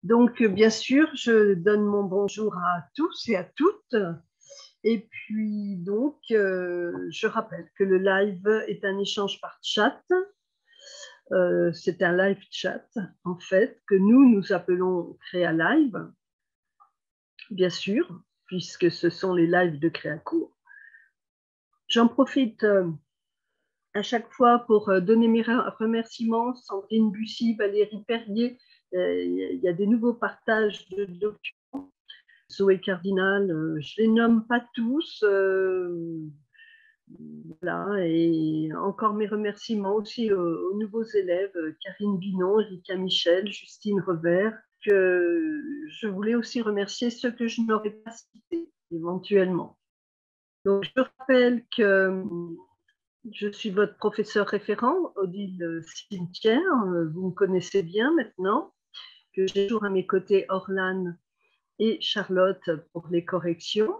Donc, bien sûr, je donne mon bonjour à tous et à toutes. Et puis, donc, je rappelle que le live est un échange par chat. C'est un live chat, en fait, que nous appelons Créa Live, bien sûr, puisque ce sont les lives de Créacourt. J'en profite à chaque fois pour donner mes remerciements. Sandrine Bussy, Valérie Perrier, il y a des nouveaux partages de documents. Zoé Cardinal, je ne les nomme pas tous. Voilà, et encore mes remerciements aussi aux nouveaux élèves, Karine Binon, Erika Michel, Justine Revers, que je voulais aussi remercier ceux que je n'aurais pas cités éventuellement. Donc, je rappelle que je suis votre professeur référent, Odile Cimetière, vous me connaissez bien maintenant, que j'ai toujours à mes côtés Orlane et Charlotte pour les corrections,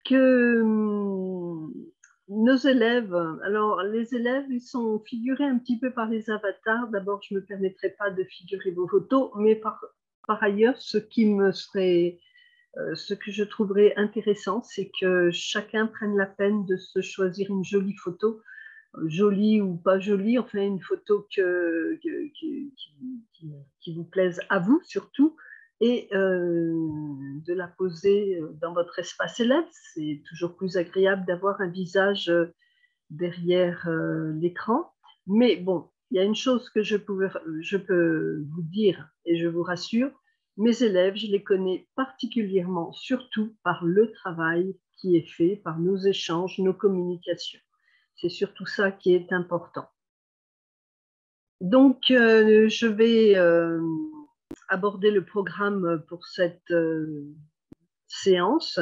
que nos élèves, alors les élèves, ils sont figurés un petit peu par les avatars. D'abord, je ne me permettrai pas de figurer vos photos, mais par ailleurs, ce que je trouverais intéressant, c'est que chacun prenne la peine de se choisir une jolie photo, jolie ou pas jolie, enfin une photo qui vous plaise à vous surtout, et de la poser dans votre espace élève. C'est toujours plus agréable d'avoir un visage derrière l'écran. Mais bon, il y a une chose que je peux vous dire et je vous rassure, mes élèves, je les connais particulièrement, surtout par le travail qui est fait, par nos échanges, nos communications. C'est surtout ça qui est important. Donc, je vais aborder le programme pour cette séance.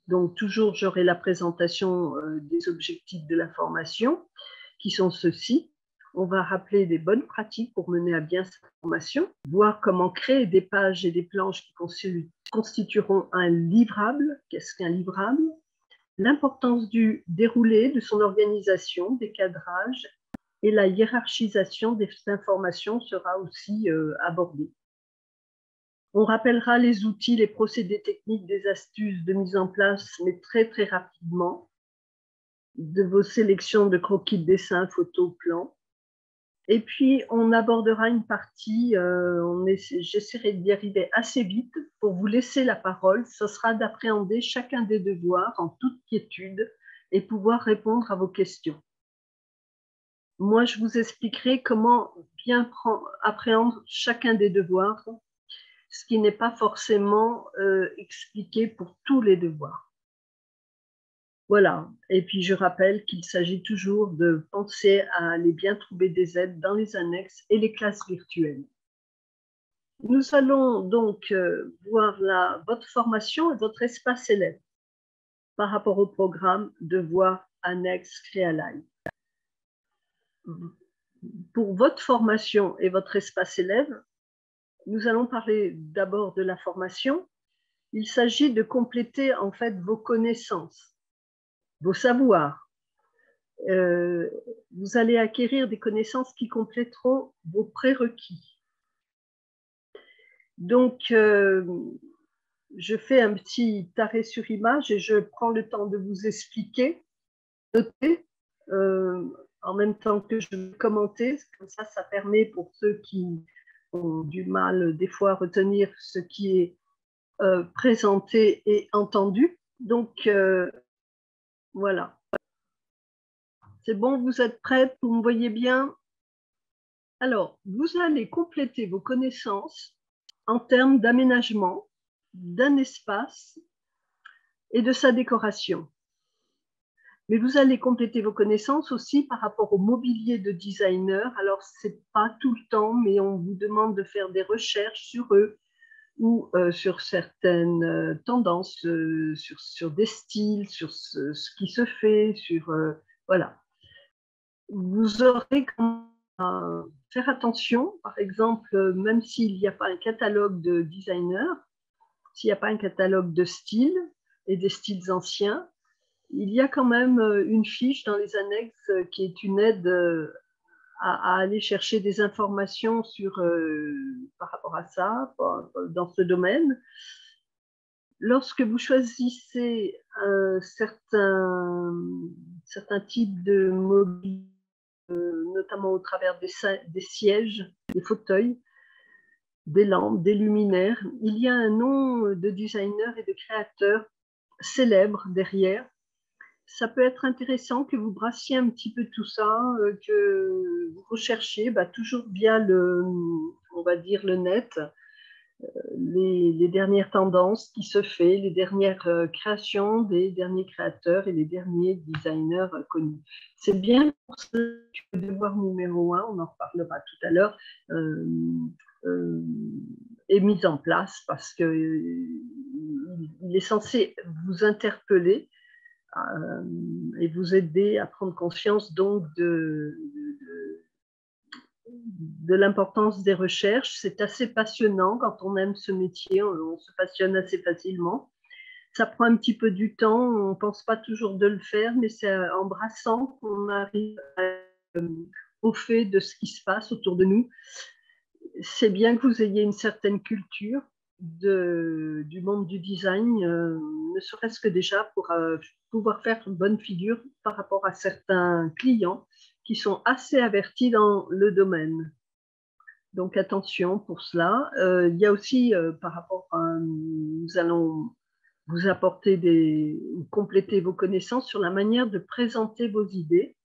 Donc, toujours, j'aurai la présentation des objectifs de la formation, qui sont ceux-ci. On va rappeler des bonnes pratiques pour mener à bien cette formation, voir comment créer des pages et des planches qui constitueront un livrable. Qu'est-ce qu'un livrable? L'importance du déroulé, de son organisation, des cadrages et la hiérarchisation des informations sera aussi abordée. On rappellera les outils, les procédés techniques, des astuces de mise en place, mais très très rapidement, de vos sélections de croquis de dessin, photos, plans. Et puis, on abordera une partie, j'essaierai d'y arriver assez vite pour vous laisser la parole. Ce sera d'appréhender chacun des devoirs en toute quiétude et pouvoir répondre à vos questions. Moi, je vous expliquerai comment bien appréhender chacun des devoirs, ce qui n'est pas forcément expliqué pour tous les devoirs. Voilà, et puis je rappelle qu'il s'agit toujours de penser à aller bien trouver des aides dans les annexes et les classes virtuelles. Nous allons donc voir votre formation et votre espace élève par rapport au programme Devoirs annexes Créalive. Pour votre formation et votre espace élève, nous allons parler d'abord de la formation. Il s'agit de compléter en fait vos connaissances, vos savoirs. Vous allez acquérir des connaissances qui compléteront vos prérequis. Donc, je fais un petit arrêt sur image et je prends le temps de vous expliquer, noter, en même temps que je vais commenter. Comme ça permet pour ceux qui ont du mal des fois à retenir ce qui est présenté et entendu. Donc, voilà. C'est bon, vous êtes prêts? Vous me voyez bien? Alors, vous allez compléter vos connaissances en termes d'aménagement d'un espace et de sa décoration. Mais vous allez compléter vos connaissances aussi par rapport au mobilier de designer. Alors, ce n'est pas tout le temps, mais on vous demande de faire des recherches sur eux ou sur certaines tendances, sur des styles, sur ce qui se fait, voilà. Vous aurez à faire attention, par exemple, même s'il n'y a pas un catalogue de designer, s'il n'y a pas un catalogue de styles et des styles anciens, il y a quand même une fiche dans les annexes qui est une aide à aller chercher des informations par rapport à ça, dans ce domaine. Lorsque vous choisissez certains types de mobilier, notamment au travers des sièges, des fauteuils, des lampes, des luminaires, il y a un nom de designer et de créateur célèbre derrière. Ça peut être intéressant que vous brassiez un petit peu tout ça, que vous recherchiez toujours via on va dire le net, les dernières tendances qui se font, les dernières créations des derniers créateurs et les derniers designers connus. C'est bien pour ça que le devoir numéro 1, on en reparlera tout à l'heure, est mis en place parce qu'il est censé vous interpeller et vous aider à prendre conscience donc de l'importance des recherches. C'est assez passionnant quand on aime ce métier, on se passionne assez facilement. Ça prend un petit peu du temps, on ne pense pas toujours de le faire, mais c'est en brassant qu'on arrive au fait de ce qui se passe autour de nous. C'est bien que vous ayez une certaine culture du monde du design, ne serait-ce que déjà pour pouvoir faire une bonne figure par rapport à certains clients qui sont assez avertis dans le domaine. Donc attention pour cela. Il y a aussi, par rapport à, nous allons vous apporter compléter vos connaissances sur la manière de présenter vos idées.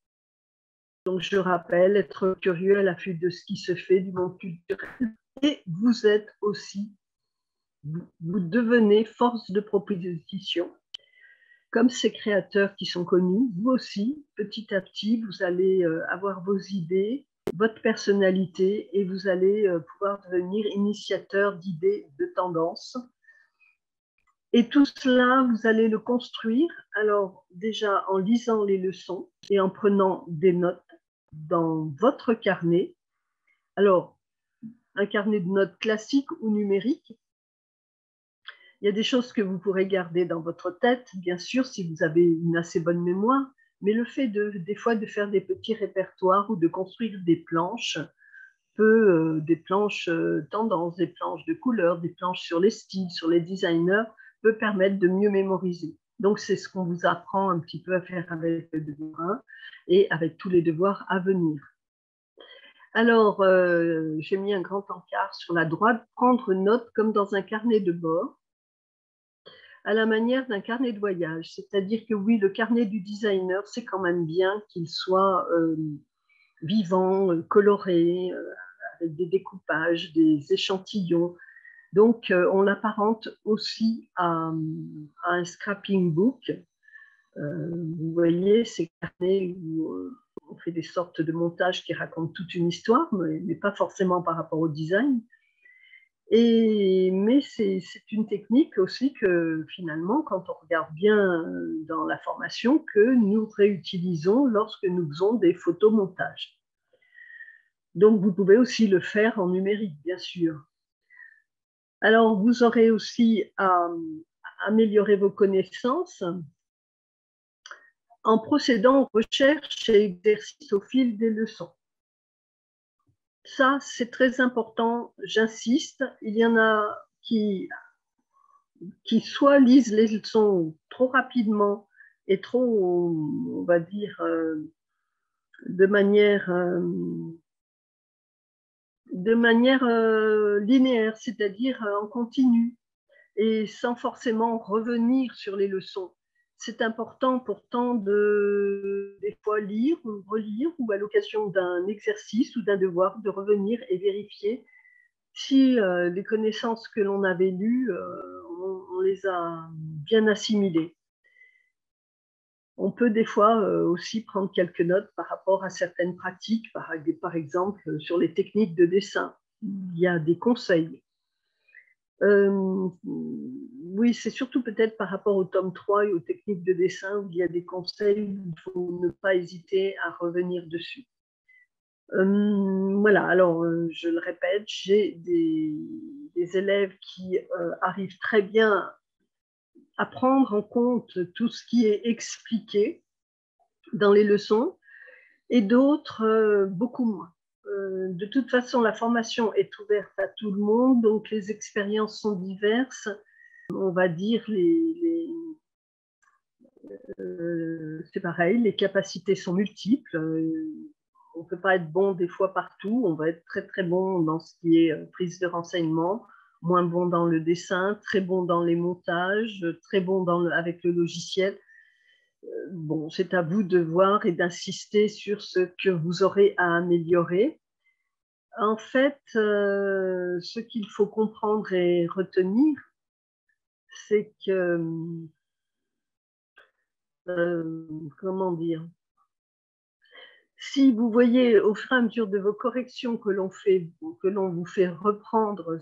Donc je rappelle, être curieux à l'affût de ce qui se fait du monde culturel. Et vous êtes aussi, vous devenez force de proposition. Comme ces créateurs qui sont connus, vous aussi, petit à petit, vous allez avoir vos idées, votre personnalité et vous allez pouvoir devenir initiateur d'idées, de tendances. Et tout cela, vous allez le construire, alors déjà en lisant les leçons et en prenant des notes dans votre carnet. Alors, un carnet de notes classique ou numérique. Il y a des choses que vous pourrez garder dans votre tête, bien sûr, si vous avez une assez bonne mémoire, mais le fait des fois de faire des petits répertoires ou de construire des planches, des planches tendances, des planches de couleurs, des planches sur les styles, sur les designers, peut permettre de mieux mémoriser. Donc, c'est ce qu'on vous apprend un petit peu à faire avec le devoir 1 et avec tous les devoirs à venir. Alors, j'ai mis un grand encart sur la droite, prendre note comme dans un carnet de bord, à la manière d'un carnet de voyage. C'est-à-dire que oui, le carnet du designer, c'est quand même bien qu'il soit vivant, coloré, avec des découpages, des échantillons. Donc, on l'apparente aussi à un scrapping book. Vous voyez, ces carnets où on fait des sortes de montages qui racontent toute une histoire, mais pas forcément par rapport au design. Mais c'est une technique aussi que finalement, quand on regarde bien dans la formation, que nous réutilisons lorsque nous faisons des photomontages. Donc, vous pouvez aussi le faire en numérique, bien sûr. Alors, vous aurez aussi à améliorer vos connaissances en procédant aux recherches et exercices au fil des leçons. Ça, c'est très important, j'insiste. Il y en a qui soit lisent les leçons trop rapidement et trop, on va dire, de manière linéaire, c'est-à-dire en continu, et sans forcément revenir sur les leçons. C'est important pourtant des fois lire ou relire, ou à l'occasion d'un exercice ou d'un devoir, de revenir et vérifier si les connaissances que l'on avait lues, on les a bien assimilées. On peut des fois aussi prendre quelques notes par rapport à certaines pratiques, par exemple sur les techniques de dessin. Il y a des conseils. Oui, c'est surtout peut-être par rapport au tome 3 et aux techniques de dessin où il y a des conseils, il faut ne pas hésiter à revenir dessus. Voilà, alors je le répète, j'ai des élèves qui arrivent très bien à prendre en compte tout ce qui est expliqué dans les leçons. et d'autres beaucoup moins. De toute façon, la formation est ouverte à tout le monde, donc les expériences sont diverses. On va dire c'est pareil, les capacités sont multiples. On ne peut pas être bon des fois partout. On va être très très bon dans ce qui est prise de renseignements, moins bon dans le dessin, très bon dans les montages, très bon avec le logiciel. Bon, c'est à vous de voir et d'insister sur ce que vous aurez à améliorer. En fait, ce qu'il faut comprendre et retenir, c'est que, comment dire, si vous voyez au fur et à mesure de vos corrections que l'on vous fait reprendre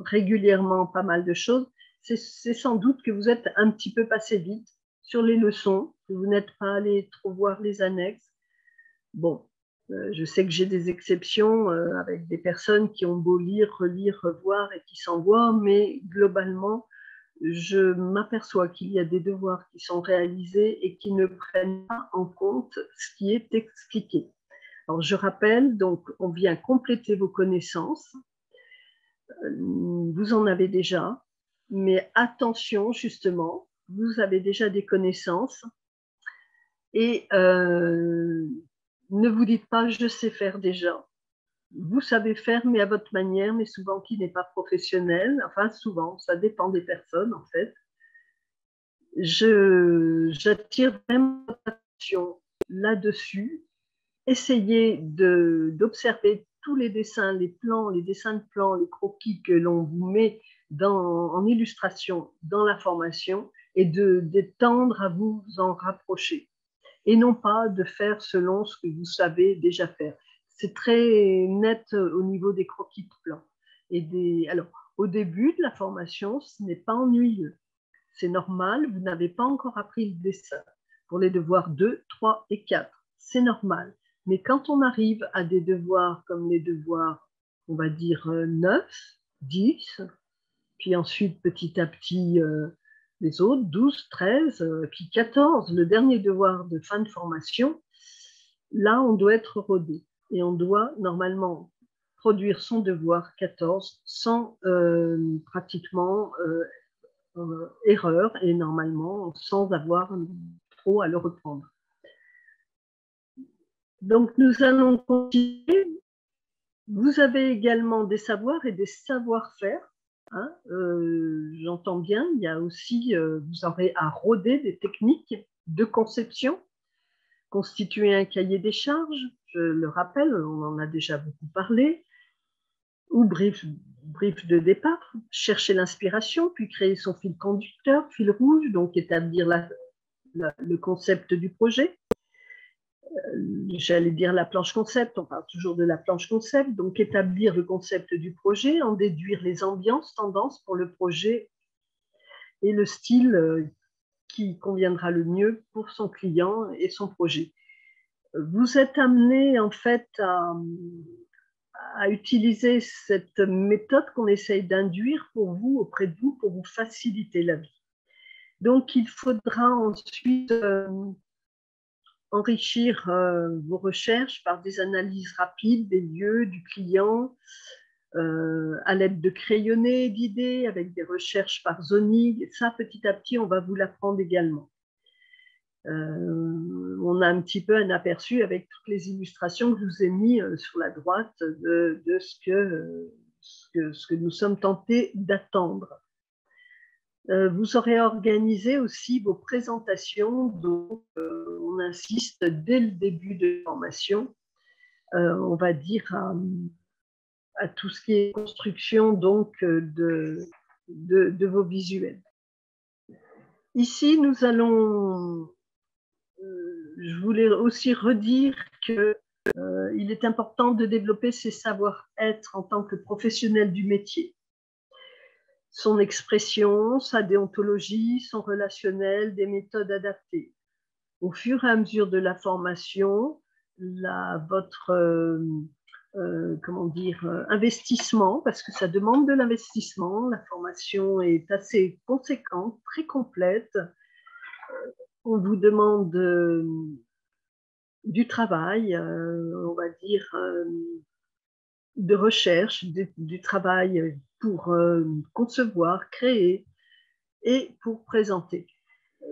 régulièrement pas mal de choses, c'est sans doute que vous êtes un petit peu passé vite sur les leçons, que vous n'êtes pas allé trop voir les annexes. Bon, je sais que j'ai des exceptions avec des personnes qui ont beau lire, relire, revoir et qui s'envoient, mais globalement, je m'aperçois qu'il y a des devoirs qui sont réalisés et qui ne prennent pas en compte ce qui est expliqué. Alors, je rappelle, donc, on vient compléter vos connaissances. Vous en avez déjà, mais attention, justement, vous avez déjà des connaissances et ne vous dites pas « je sais faire déjà ». Vous savez faire, mais à votre manière, mais souvent qui n'est pas professionnel. Enfin, souvent, ça dépend des personnes, en fait. J'attire vraiment votre attention là-dessus. Essayez d'observer tous les dessins, les plans, les dessins de plans, les croquis que l'on vous met en illustration dans la formation et de tendre à vous en rapprocher. Et non pas de faire selon ce que vous savez déjà faire. C'est très net au niveau des croquis de plans. Alors, au début de la formation, ce n'est pas ennuyeux. C'est normal, vous n'avez pas encore appris le dessin. Pour les devoirs 2, 3 et 4, c'est normal. Mais quand on arrive à des devoirs comme les devoirs, on va dire 9, 10, puis ensuite petit à petit les autres, 12, 13, puis 14, le dernier devoir de fin de formation, là on doit être rodé. Et on doit normalement produire son devoir 14 sans pratiquement erreur et normalement sans avoir trop à le reprendre. Donc nous allons continuer. Vous avez également des savoirs et des savoir-faire. Hein, j'entends bien, il y a aussi, vous aurez à roder des techniques de conception, constituer un cahier des charges, je le rappelle, on en a déjà beaucoup parlé, ou brief de départ, chercher l'inspiration, puis créer son fil conducteur, fil rouge, donc établir le concept du projet. J'allais dire la planche concept, on parle toujours de la planche concept, donc établir le concept du projet, en déduire les ambiances, tendances pour le projet et le style qui conviendra le mieux pour son client et son projet. Vous êtes amené en fait à utiliser cette méthode qu'on essaye d'induire pour vous, auprès de vous, pour vous faciliter la vie. Donc, il faudra ensuite enrichir vos recherches par des analyses rapides des lieux, du client, à l'aide de crayonnés d'idées, avec des recherches par zoning. Ça, petit à petit, on va vous l'apprendre également. On a un petit peu un aperçu avec toutes les illustrations que je vous ai mis sur la droite de ce que nous sommes tentés d'attendre. Vous aurez organisé aussi vos présentations, donc on insiste dès le début de la formation, on va dire à tout ce qui est construction donc de vos visuels. Ici, nous allons, je voulais aussi redire qu'il est important de développer ses savoir-être en tant que professionnel du métier. Son expression, sa déontologie, son relationnel, des méthodes adaptées. Au fur et à mesure de la formation, votre investissement, parce que ça demande de l'investissement, la formation est assez conséquente, très complète. On vous demande du travail, on va dire, de recherche, du travail pour concevoir, créer et pour présenter.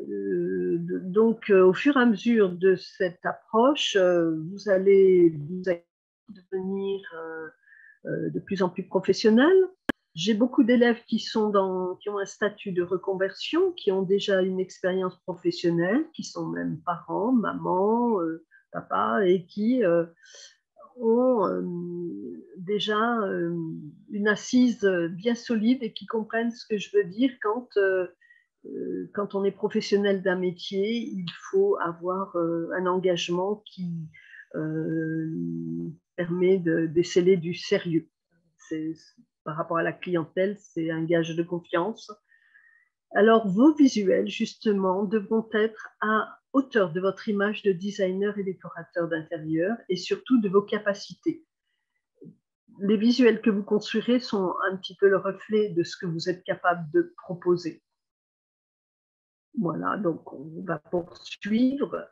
Donc, au fur et à mesure de cette approche, vous allez devenir de plus en plus professionnel. J'ai beaucoup d'élèves qui ont un statut de reconversion, qui ont déjà une expérience professionnelle, qui sont même parents, maman, papa, et qui ont déjà une assise bien solide et qui comprennent ce que je veux dire quand on est professionnel d'un métier, il faut avoir un engagement qui permet de déceler du sérieux. Par rapport à la clientèle, c'est un gage de confiance. Alors, vos visuels, justement, devront être à hauteur de votre image de designer et décorateur d'intérieur et surtout de vos capacités. Les visuels que vous construirez sont un petit peu le reflet de ce que vous êtes capable de proposer. Voilà, donc on va poursuivre.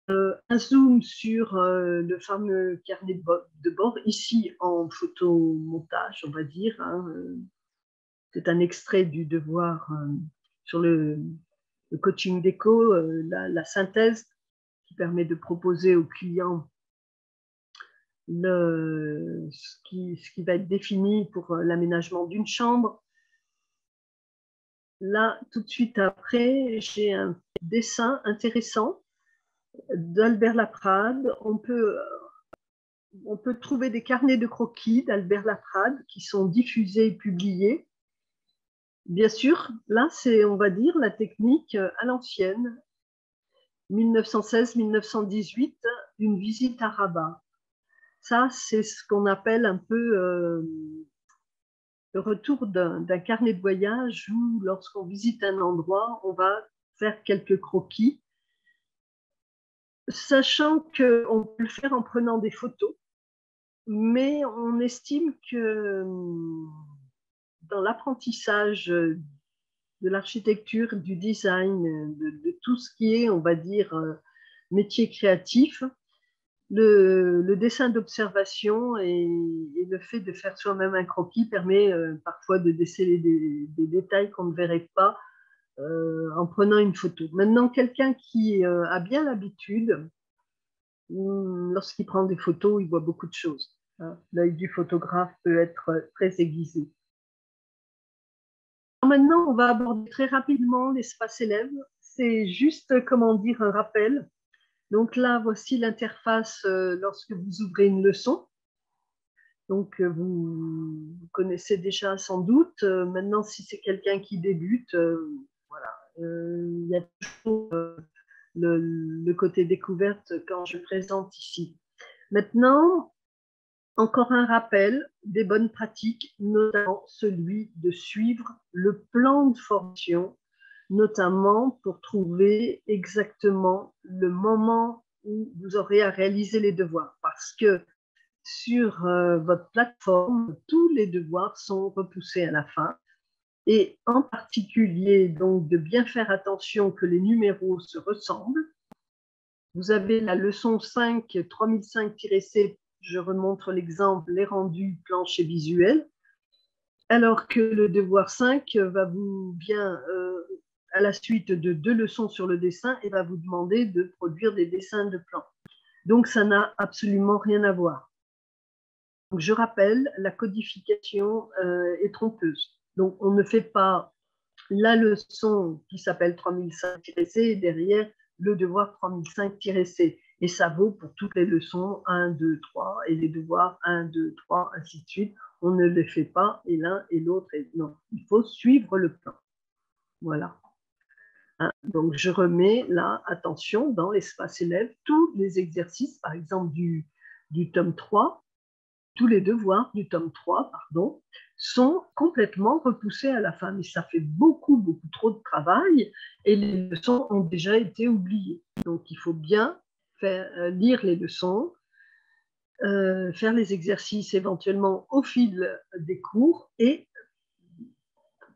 Un zoom sur le fameux carnet de bord, ici en photomontage, on va dire. Hein. C'est un extrait du devoir sur le coaching déco, la synthèse qui permet de proposer au client ce qui va être défini pour l'aménagement d'une chambre. Là, tout de suite après, j'ai un dessin intéressant d'Albert Laprade. On peut trouver des carnets de croquis d'Albert Laprade qui sont diffusés et publiés. Bien sûr, là, c'est, on va dire, la technique à l'ancienne, 1916-1918, une visite à Rabat. Ça, c'est ce qu'on appelle un peu le retour d'un carnet de voyage où, lorsqu'on visite un endroit, on va faire quelques croquis, sachant qu'on peut le faire en prenant des photos, mais on estime que dans l'apprentissage de l'architecture, du design, de tout ce qui est, on va dire, métier créatif, le dessin d'observation et le fait de faire soi-même un croquis permet parfois de déceler des détails qu'on ne verrait pas en prenant une photo. Maintenant, quelqu'un qui a bien l'habitude, lorsqu'il prend des photos, il voit beaucoup de choses. Hein. L'œil du photographe peut être très aiguisé. Maintenant, on va aborder très rapidement l'espace élève. C'est juste, comment dire, un rappel. Donc là, voici l'interface lorsque vous ouvrez une leçon. Donc, vous connaissez déjà sans doute. Maintenant, si c'est quelqu'un qui débute, voilà, il y a toujours le côté découverte quand je présente ici. Maintenant, encore un rappel des bonnes pratiques, notamment celui de suivre le plan de formation, notamment pour trouver exactement le moment où vous aurez à réaliser les devoirs. Parce que sur votre plateforme, tous les devoirs sont repoussés à la fin. Et en particulier, donc, de bien faire attention que les numéros se ressemblent. Vous avez la leçon 5, 3005-C, je remontre l'exemple, les rendus planches et visuels, alors que le devoir 5 va vous bien, à la suite de 2 leçons sur le dessin, et va vous demander de produire des dessins de plans. Donc, ça n'a absolument rien à voir. Donc, je rappelle, la codification est trompeuse. Donc, on ne fait pas la leçon qui s'appelle 3005-C et derrière le devoir 3005-C. Et ça vaut pour toutes les leçons 1, 2, 3 et les devoirs 1, 2, 3, ainsi de suite. On ne les fait pas et l'un et l'autre. Non, il faut suivre le plan. Voilà. Hein, donc, je remets là, attention, dans l'espace élève, tous les exercices, par exemple du tome 3, tous les devoirs du tome 3, pardon, sont complètement repoussés à la fin. Mais ça fait beaucoup, beaucoup trop de travail et les leçons ont déjà été oubliées. Donc, il faut bien lire les leçons, faire les exercices éventuellement au fil des cours et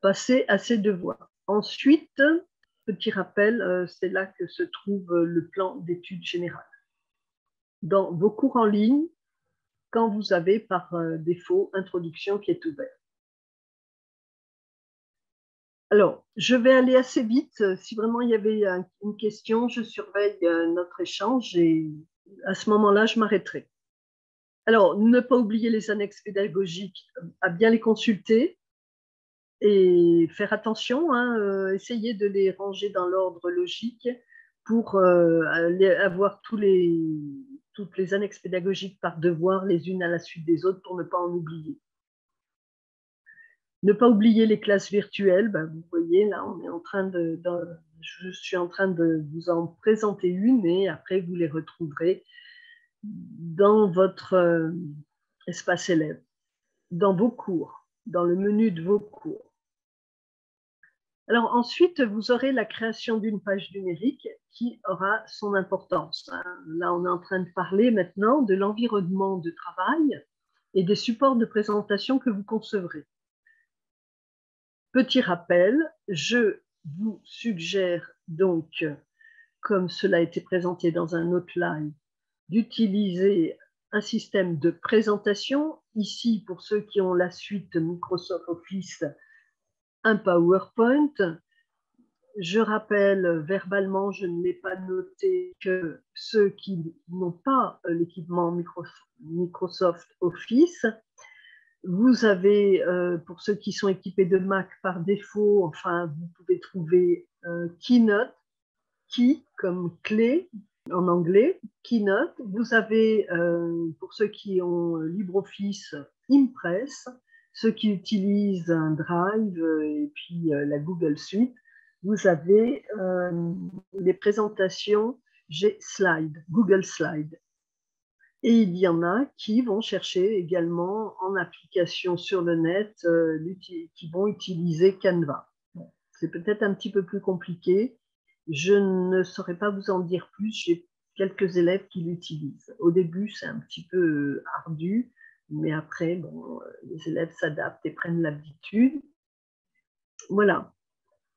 passer à ces devoirs. Ensuite, petit rappel, c'est là que se trouve le plan d'études générales. dans vos cours en ligne quand vous avez par défaut Introduction qui est ouverte. Alors, je vais aller assez vite. Si vraiment il y avait une question, je surveille notre échange et à ce moment-là, je m'arrêterai. Alors, ne pas oublier les annexes pédagogiques, à bien les consulter et faire attention, essayer de les ranger dans l'ordre logique pour avoir toutes les annexes pédagogiques par devoir, les unes à la suite des autres, pour ne pas en oublier. Ne pas oublier les classes virtuelles. Vous voyez, là, je suis en train de vous en présenter une et après, vous les retrouverez dans votre espace élève, dans vos cours, dans le menu de vos cours. Alors ensuite, vous aurez la création d'une page numérique qui aura son importance. Là, on est en train de parler maintenant de l'environnement de travail et des supports de présentation que vous concevrez. Petit rappel, je vous suggère donc, comme cela a été présenté dans un autre live, d'utiliser un système de présentation. Ici, pour ceux qui ont la suite Microsoft Office, un PowerPoint. Je rappelle verbalement, je ne l'ai pas noté, que ceux qui n'ont pas l'équipement Microsoft Office, vous avez, pour ceux qui sont équipés de Mac par défaut, enfin, vous pouvez trouver Keynote, Key comme clé en anglais, Keynote. Vous avez, pour ceux qui ont LibreOffice, Impress, ceux qui utilisent un Drive et puis la Google Suite, vous avez les présentations Slide, Google Slide. Et il y en a qui vont chercher également en application sur le net, qui vont utiliser Canva. Bon, c'est peut-être un petit peu plus compliqué. Je ne saurais pas vous en dire plus. J'ai quelques élèves qui l'utilisent. Au début, c'est un petit peu ardu, mais après, bon, les élèves s'adaptent et prennent l'habitude. Voilà.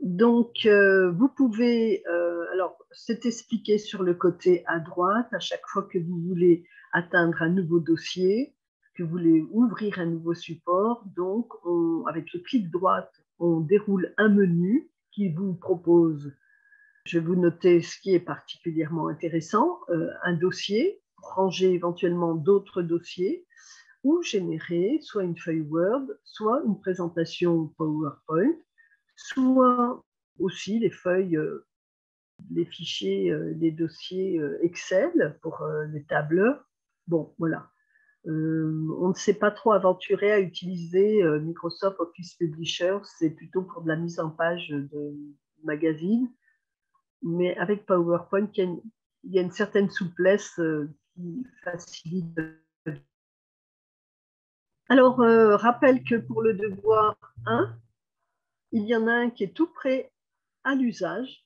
Donc, vous pouvez, alors c'est expliqué sur le côté à droite, à chaque fois que vous voulez atteindre un nouveau dossier, que vous voulez ouvrir un nouveau support, donc avec le clic droit, on déroule un menu qui vous propose, je vais vous noter ce qui est particulièrement intéressant, un dossier, ranger éventuellement d'autres dossiers, ou générer soit une feuille Word, soit une présentation PowerPoint, soit aussi les feuilles, les fichiers, les dossiers Excel pour les tableurs. Bon, voilà. On ne s'est pas trop aventuré à utiliser Microsoft Office Publisher, c'est plutôt pour de la mise en page de magazines. Mais avec PowerPoint, il y a une certaine souplesse qui facilite. Alors, rappelle que pour le devoir 1, il y en a un qui est tout prêt à l'usage,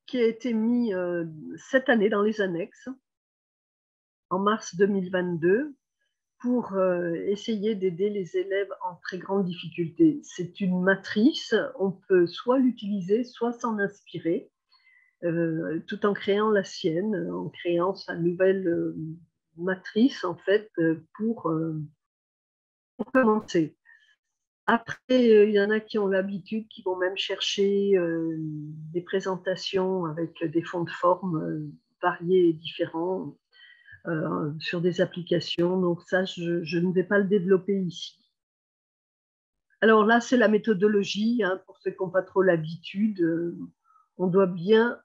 qui a été mis cette année dans les annexes, en mars 2022, pour essayer d'aider les élèves en très grande difficulté. C'est une matrice, on peut soit l'utiliser, soit s'en inspirer, tout en créant la sienne, en créant sa nouvelle matrice, en fait, pour commencer. Après, il y en a qui ont l'habitude, qui vont même chercher des présentations avec des fonds de forme variés et différents sur des applications. Donc ça, je ne vais pas le développer ici. Alors là, c'est la méthodologie. Pour ceux qui n'ont pas trop l'habitude, on doit bien,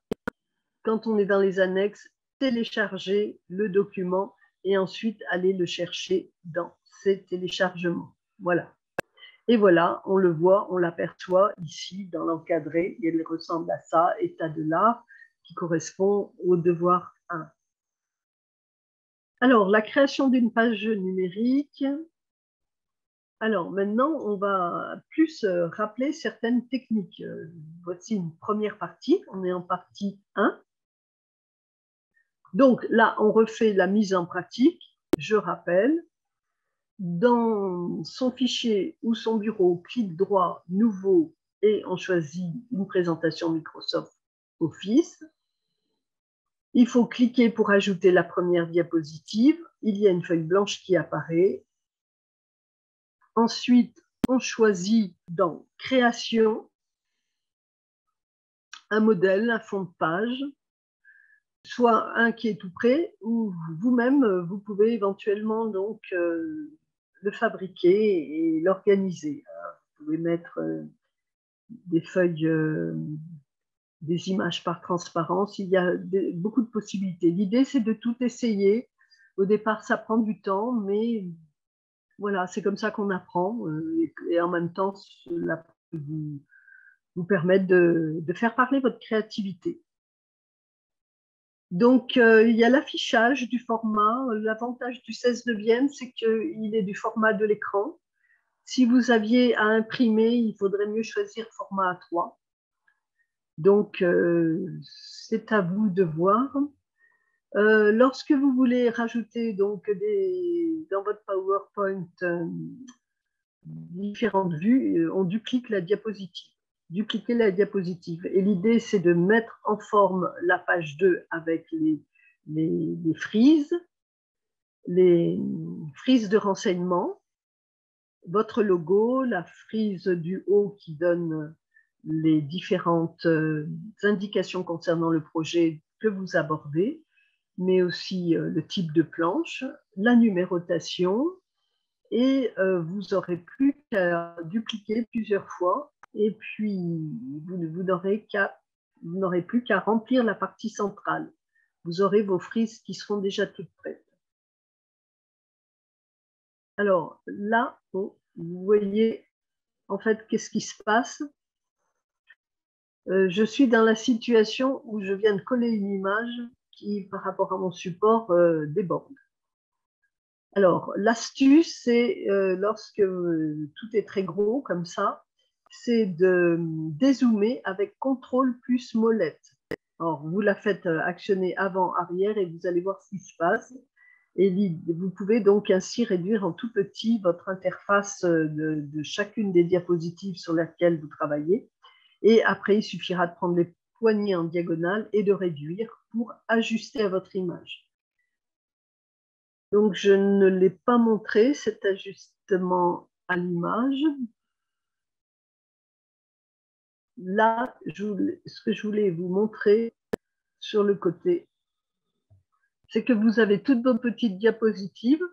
quand on est dans les annexes, télécharger le document et ensuite aller le chercher dans ces téléchargements. Voilà. Et voilà, on le voit, on l'aperçoit ici dans l'encadré. Il ressemble à ça, état de l'art, qui correspond au devoir 1. Alors, la création d'une page numérique. Alors, maintenant, on va plus rappeler certaines techniques. Voici une première partie. On est en partie 1. Donc là, on refait la mise en pratique. Je rappelle. Dans son fichier ou son bureau, clic droit, nouveau, et on choisit une présentation Microsoft Office. Il faut cliquer pour ajouter la première diapositive. Il y a une feuille blanche qui apparaît. Ensuite, on choisit dans Création un modèle, un fond de page, soit un qui est tout prêt, ou vous-même, vous pouvez éventuellement donc le fabriquer et l'organiser. Vous pouvez mettre des feuilles, des images par transparence. Il y a beaucoup de possibilités. L'idée, c'est de tout essayer. Au départ, ça prend du temps, mais voilà, c'est comme ça qu'on apprend. Et en même temps, cela peut vous permettre de faire parler votre créativité. Donc, il y a l'affichage du format. L'avantage du 16/9, c'est qu'il est du format de l'écran. Si vous aviez à imprimer, il faudrait mieux choisir format A3. Donc, c'est à vous de voir. Lorsque vous voulez rajouter donc dans votre PowerPoint différentes vues, on duplique la diapositive. Dupliquer la diapositive. Et l'idée, c'est de mettre en forme la page 2 avec les frises de renseignement, votre logo, la frise du haut qui donne les différentes indications concernant le projet que vous abordez, mais aussi le type de planche, la numérotation, et vous n'aurez plus qu'à dupliquer plusieurs fois, et puis vous n'aurez plus qu'à remplir la partie centrale. Vous aurez vos frises qui seront déjà toutes prêtes. Alors là, vous voyez en fait qu'est-ce qui se passe. Je suis dans la situation où je viens de coller une image qui, par rapport à mon support, déborde. Alors, l'astuce, c'est lorsque tout est très gros comme ça, c'est de dézoomer avec CTRL plus molette. Alors, vous la faites actionner avant, arrière et vous allez voir ce qui se passe. Et vous pouvez donc ainsi réduire en tout petit votre interface de chacune des diapositives sur laquelle vous travaillez. Et après, il suffira de prendre les poignées en diagonale et de réduire pour ajuster à votre image. Donc, je ne l'ai pas montré, cet ajustement à l'image. Là, ce que je voulais vous montrer sur le côté, c'est que vous avez toutes vos petites diapositives.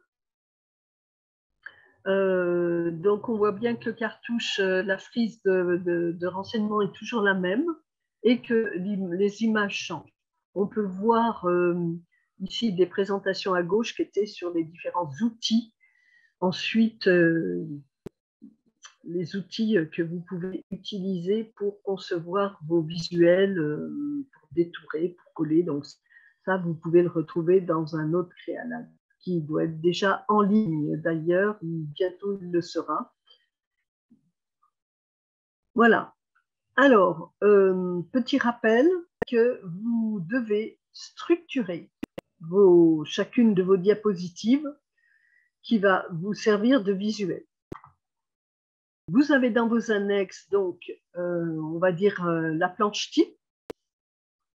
Donc, on voit bien que le cartouche, la frise de renseignement est toujours la même et que les images changent. On peut voir ici des présentations à gauche qui étaient sur les différents outils. Ensuite, les outils que vous pouvez utiliser pour concevoir vos visuels, pour détourer, pour coller. Donc, ça, vous pouvez le retrouver dans un autre Créalab qui doit être déjà en ligne d'ailleurs, bientôt il le sera. Voilà. Alors, petit rappel que vous devez structurer chacune de vos diapositives qui va vous servir de visuel. Vous avez dans vos annexes, donc, on va dire la planche type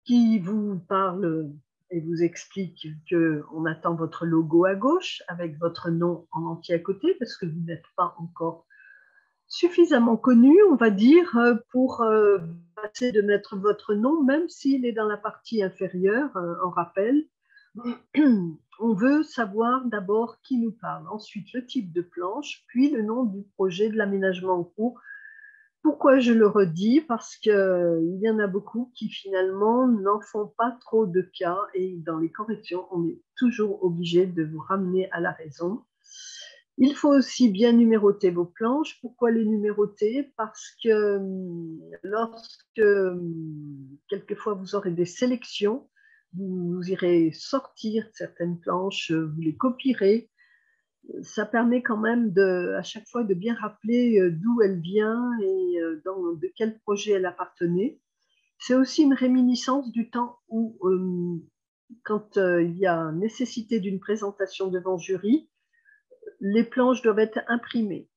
qui vous parle et vous explique qu'on attend votre logo à gauche avec votre nom en entier à côté parce que vous n'êtes pas encore suffisamment connu, on va dire, pour passer de mettre votre nom, même s'il est dans la partie inférieure, en rappel. On veut savoir d'abord qui nous parle, ensuite le type de planche, puis le nom du projet de l'aménagement en cours. Pourquoi je le redis? Parce qu'il y en a beaucoup qui finalement n'en font pas trop de cas et dans les corrections, on est toujours obligé de vous ramener à la raison. Il faut aussi bien numéroter vos planches. Pourquoi les numéroter? Parce que lorsque quelquefois vous aurez des sélections, vous irez sortir certaines planches, vous les copierez. Ça permet quand même à chaque fois de bien rappeler d'où elle vient et de quel projet elle appartenait. C'est aussi une réminiscence du temps où, quand il y a nécessité d'une présentation devant jury, les planches doivent être imprimées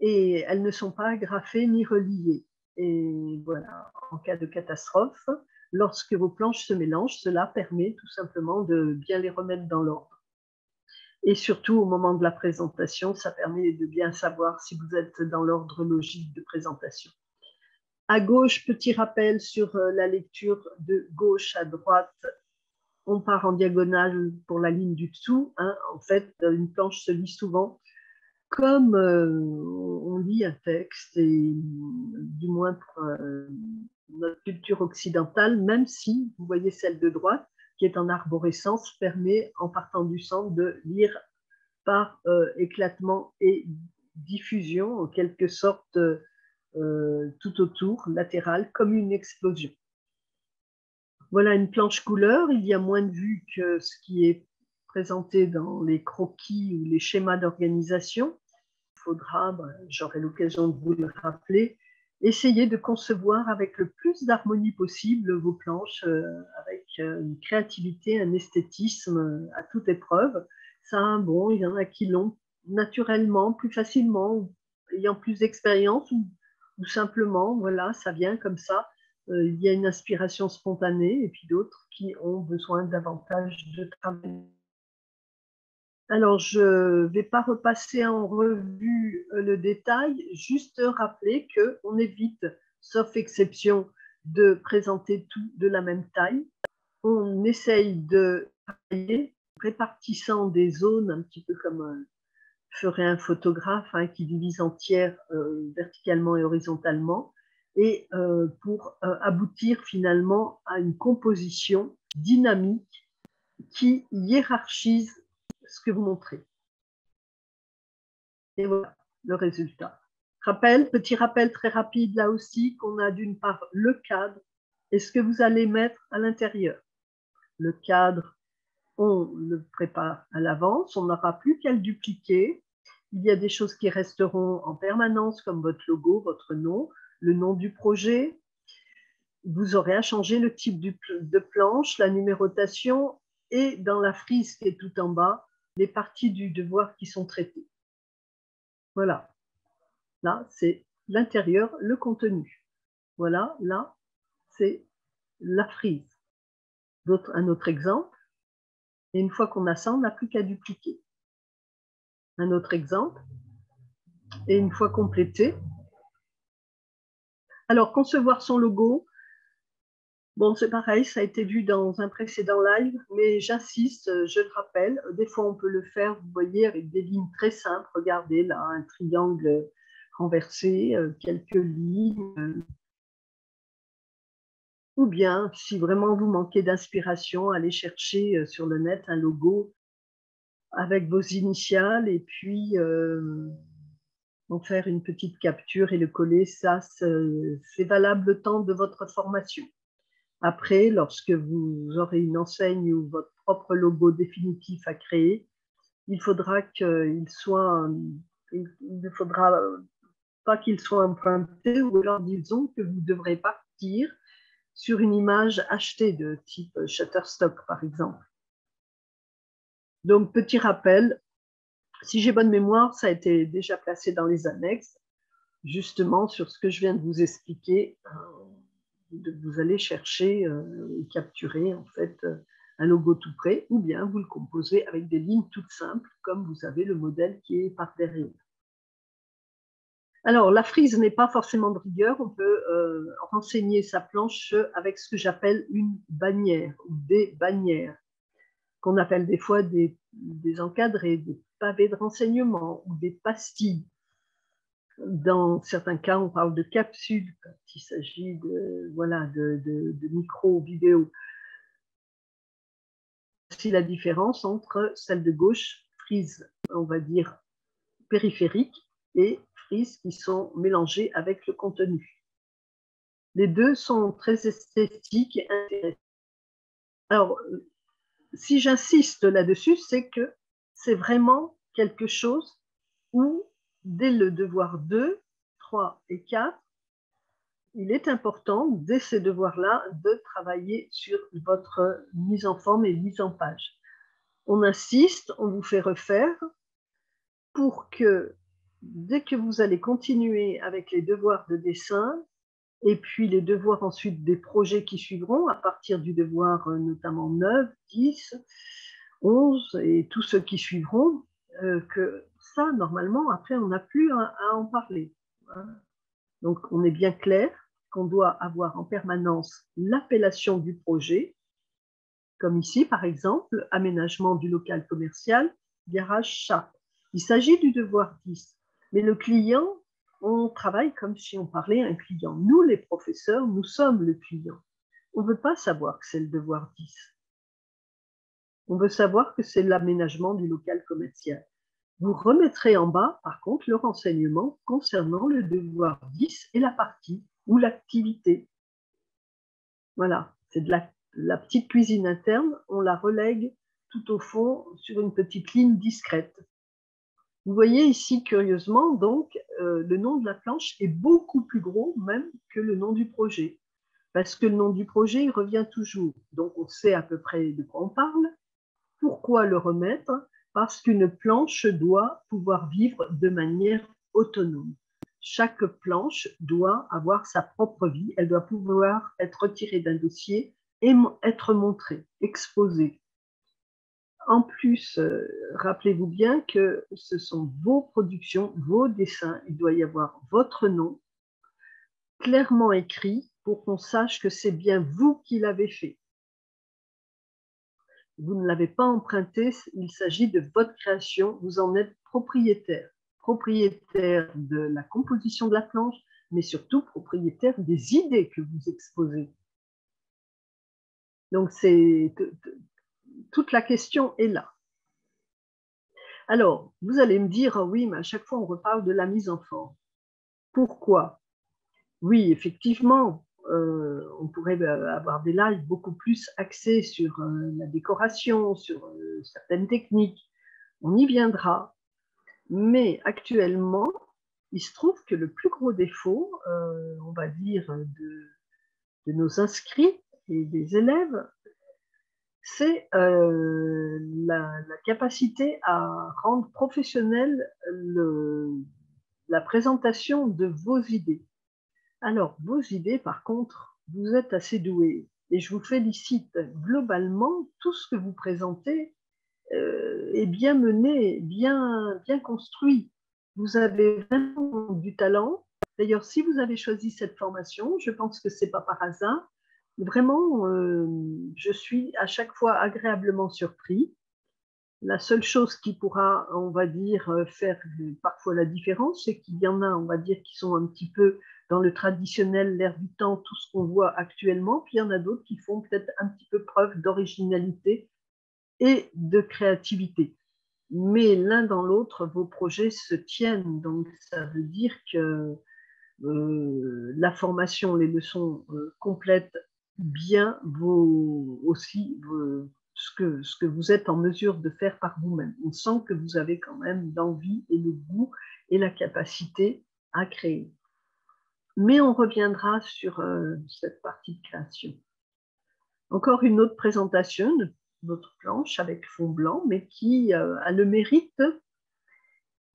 et elles ne sont pas agrafées ni reliées. Et voilà, en cas de catastrophe, lorsque vos planches se mélangent, cela permet tout simplement de bien les remettre dans l'ordre. Et surtout, au moment de la présentation, ça permet de bien savoir si vous êtes dans l'ordre logique de présentation. À gauche, petit rappel sur la lecture de gauche à droite. On part en diagonale pour la ligne du dessous. Hein. En fait, une planche se lit souvent comme on lit un texte, et du moins pour notre culture occidentale, même si, vous voyez celle de droite, qui est en arborescence, permet, en partant du centre, de lire par éclatement et diffusion, en quelque sorte, tout autour, latérale, comme une explosion. Voilà une planche couleur. Il y a moins de vues que ce qui est présenté dans les croquis ou les schémas d'organisation. Il faudra, j'aurai l'occasion de vous le rappeler, essayer de concevoir avec le plus d'harmonie possible vos planches, avec une créativité, un esthétisme à toute épreuve. Ça, bon, il y en a qui l'ont naturellement, plus facilement, ayant plus d'expérience, ou simplement, voilà, ça vient comme ça. Il y a une inspiration spontanée, et puis d'autres qui ont besoin davantage de travail. Alors, je ne vais pas repasser en revue le détail, juste rappeler qu'on évite, sauf exception, de présenter tout de la même taille. On essaye de travailler répartissant des zones, un petit peu comme ferait un photographe, hein, qui divise en tiers verticalement et horizontalement, et pour aboutir finalement à une composition dynamique qui hiérarchise ce que vous montrez. Et voilà le résultat. Petit rappel très rapide là aussi, qu'on a d'une part le cadre et ce que vous allez mettre à l'intérieur. Le cadre, on le prépare à l'avance, on n'aura plus qu'à le dupliquer. Il y a des choses qui resteront en permanence, comme votre logo, votre nom, le nom du projet. Vous aurez à changer le type de planche, la numérotation, et dans la frise qui est tout en bas, les parties du devoir qui sont traitées. Voilà. Là, c'est l'intérieur, le contenu. Voilà, là, c'est la frise. Un autre exemple. Et une fois qu'on a ça, on n'a plus qu'à dupliquer. Un autre exemple. Et une fois complété. Alors, concevoir son logo. Bon, c'est pareil, ça a été vu dans un précédent live, mais j'insiste, je le rappelle, des fois on peut le faire, vous voyez, avec des lignes très simples. Regardez là, un triangle renversé, quelques lignes. Ou bien, si vraiment vous manquez d'inspiration, allez chercher sur le net un logo avec vos initiales et puis en faire une petite capture et le coller. Ça, c'est valable le temps de votre formation. Après, lorsque vous aurez une enseigne ou votre propre logo définitif à créer, il faudra qu'il soit, il ne faudra pas qu'il soit emprunté, ou alors disons que vous devrez partir sur une image achetée de type Shutterstock, par exemple. Donc, petit rappel, si j'ai bonne mémoire, ça a été déjà placé dans les annexes, justement sur ce que je viens de vous expliquer. Vous allez chercher et capturer en fait un logo tout prêt, ou bien vous le composez avec des lignes toutes simples, comme vous avez le modèle qui est par derrière. Alors, la frise n'est pas forcément de rigueur. On peut renseigner sa planche avec ce que j'appelle une bannière ou des bannières, qu'on appelle des fois des encadrés, des pavés de renseignement ou des pastilles. Dans certains cas, on parle de capsules quand il s'agit de micro vidéo. C'est la différence entre celle de gauche, frise, on va dire, périphérique, et frises qui sont mélangées avec le contenu. Les deux sont très esthétiques et intéressants. Alors, si j'insiste là-dessus, c'est que c'est vraiment quelque chose où, dès le devoir 2, 3 et 4, il est important, dès ces devoirs-là, de travailler sur votre mise en forme et mise en page. On insiste, on vous fait refaire pour que, dès que vous allez continuer avec les devoirs de dessin, Et puis les devoirs ensuite des projets qui suivront, à partir du devoir notamment 9, 10, 11 et tous ceux qui suivront, que ça, normalement, après, on n'a plus à en parler. Donc, on est bien clair qu'on doit avoir en permanence l'appellation du projet, comme ici, par exemple, aménagement du local commercial, garage chat. Il s'agit du devoir 10, mais le client, on travaille comme si on parlait à un client. Nous, les professeurs, nous sommes le client. On ne veut pas savoir que c'est le devoir 10. On veut savoir que c'est l'aménagement du local commercial. Vous remettrez en bas, par contre, le renseignement concernant le devoir 10 et la partie ou l'activité. Voilà, c'est de la petite cuisine interne, on la relègue tout au fond sur une petite ligne discrète. Vous voyez ici, curieusement, donc, le nom de la planche est beaucoup plus gros même que le nom du projet. Parce que le nom du projet, il revient toujours. Donc, on sait à peu près de quoi on parle. Pourquoi le remettre? Parce qu'une planche doit pouvoir vivre de manière autonome. Chaque planche doit avoir sa propre vie. Elle doit pouvoir être retirée d'un dossier et être montrée, exposée. En plus, rappelez-vous bien que ce sont vos productions, vos dessins. Il doit y avoir votre nom clairement écrit pour qu'on sache que c'est bien vous qui l'avez fait. Vous ne l'avez pas emprunté, il s'agit de votre création, vous en êtes propriétaire. Propriétaire de la composition de la planche, mais surtout propriétaire des idées que vous exposez. Donc, toute la question est là. Alors, vous allez me dire, oh oui, mais à chaque fois, on reparle de la mise en forme. Pourquoi? Oui, effectivement, on pourrait avoir des lives beaucoup plus axés sur la décoration, sur certaines techniques. On y viendra. Mais actuellement, il se trouve que le plus gros défaut, on va dire, de nos inscrits et des élèves, c'est la capacité à rendre professionnelle la présentation de vos idées. Alors, vos idées, par contre, vous êtes assez doués et je vous félicite. Globalement, tout ce que vous présentez est bien mené, bien construit. Vous avez vraiment du talent. D'ailleurs, si vous avez choisi cette formation, je pense que ce n'est pas par hasard. Vraiment, je suis à chaque fois agréablement surpris. La seule chose qui pourra, on va dire, faire parfois la différence, c'est qu'il y en a, on va dire, qui sont un petit peu dans le traditionnel, l'air du temps, tout ce qu'on voit actuellement, puis il y en a d'autres qui font peut-être un petit peu preuve d'originalité et de créativité. Mais l'un dans l'autre, vos projets se tiennent. Donc, ça veut dire que la formation, les leçons complètent bien ce que vous êtes en mesure de faire par vous-même. On sent que vous avez quand même l'envie et le goût et la capacité à créer. Mais on reviendra sur cette partie de création. Encore une autre présentation, notre planche avec fond blanc, mais qui a le mérite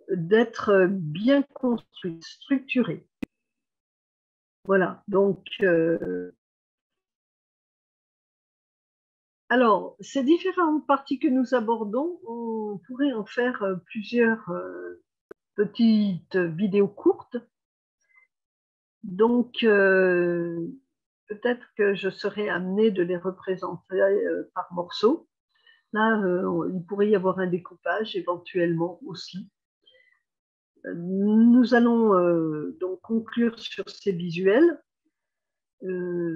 d'être bien construite, structurée. Voilà, donc alors, ces différentes parties que nous abordons, on pourrait en faire plusieurs petites vidéos courtes. Donc, peut-être que je serai amenée de les représenter par morceaux. Là, il pourrait y avoir un découpage éventuellement aussi. Nous allons donc conclure sur ces visuels.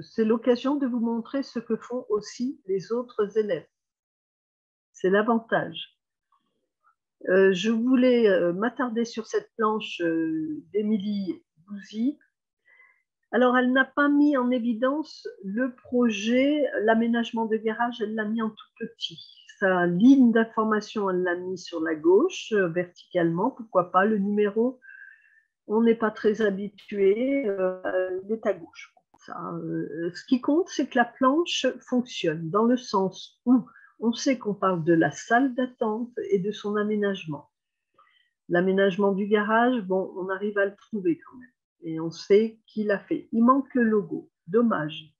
C'est l'occasion de vous montrer ce que font aussi les autres élèves. C'est l'avantage. Je voulais m'attarder sur cette planche d'Émilie Bouzy. Alors, elle n'a pas mis en évidence le projet, l'aménagement de garage, elle l'a mis en tout petit. Sa ligne d'information, elle l'a mis sur la gauche, verticalement, pourquoi pas. Le numéro, on n'est pas très habitué, il est à gauche. Ce qui compte, c'est que la planche fonctionne dans le sens où on sait qu'on parle de la salle d'attente et de son aménagement. L'aménagement du garage, bon, on arrive à le trouver quand même. et on sait qui l'a fait. Il manque le logo, dommage.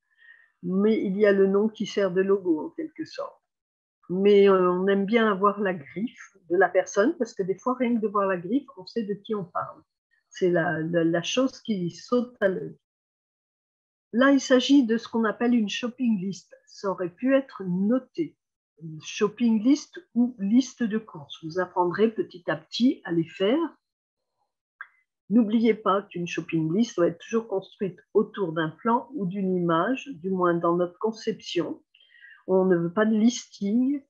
Mais il y a le nom qui sert de logo en quelque sorte. Mais on aime bien avoir la griffe de la personne parce que des fois, rien que de voir la griffe, on sait de qui on parle. C'est la chose qui saute à l'œil. Là, il s'agit de ce qu'on appelle une shopping list. Ça aurait pu être noté. Une shopping list ou liste de courses. Vous apprendrez petit à petit à les faire. N'oubliez pas qu'une shopping list doit être toujours construite autour d'un plan ou d'une image, du moins dans notre conception. On ne veut pas de listing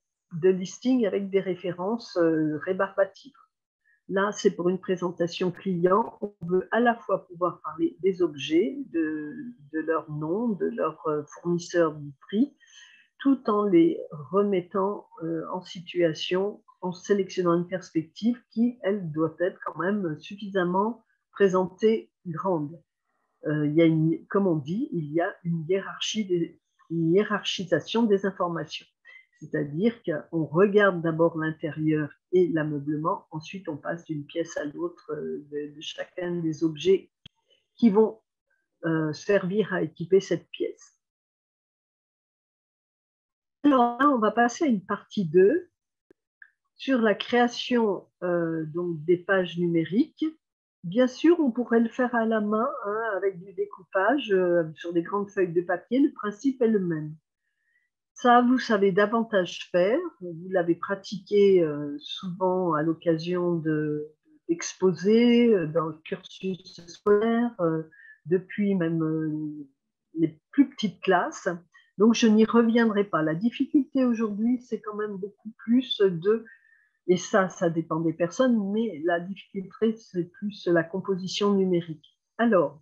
avec des références rébarbatives. Là, c'est pour une présentation client. On veut à la fois pouvoir parler des objets, de leur nom, de leur fournisseur du prix, tout en les remettant en situation, en sélectionnant une perspective qui, elle, doit être quand même suffisamment présentée grande. Comme on dit, il y a une hiérarchisation des informations. C'est-à-dire qu'on regarde d'abord l'intérieur et l'ameublement, ensuite on passe d'une pièce à l'autre de chacun des objets qui vont servir à équiper cette pièce. Alors là, on va passer à une partie 2 sur la création donc des pages numériques. Bien sûr, on pourrait le faire à la main, hein, avec du découpage sur des grandes feuilles de papier. Le principe est le même. Ça, vous savez davantage faire. Vous l'avez pratiqué souvent à l'occasion d'exposés dans le cursus scolaire, depuis même les plus petites classes. Donc, je n'y reviendrai pas. La difficulté aujourd'hui, c'est quand même beaucoup plus et ça dépend des personnes, mais la difficulté, c'est plus la composition numérique. Alors,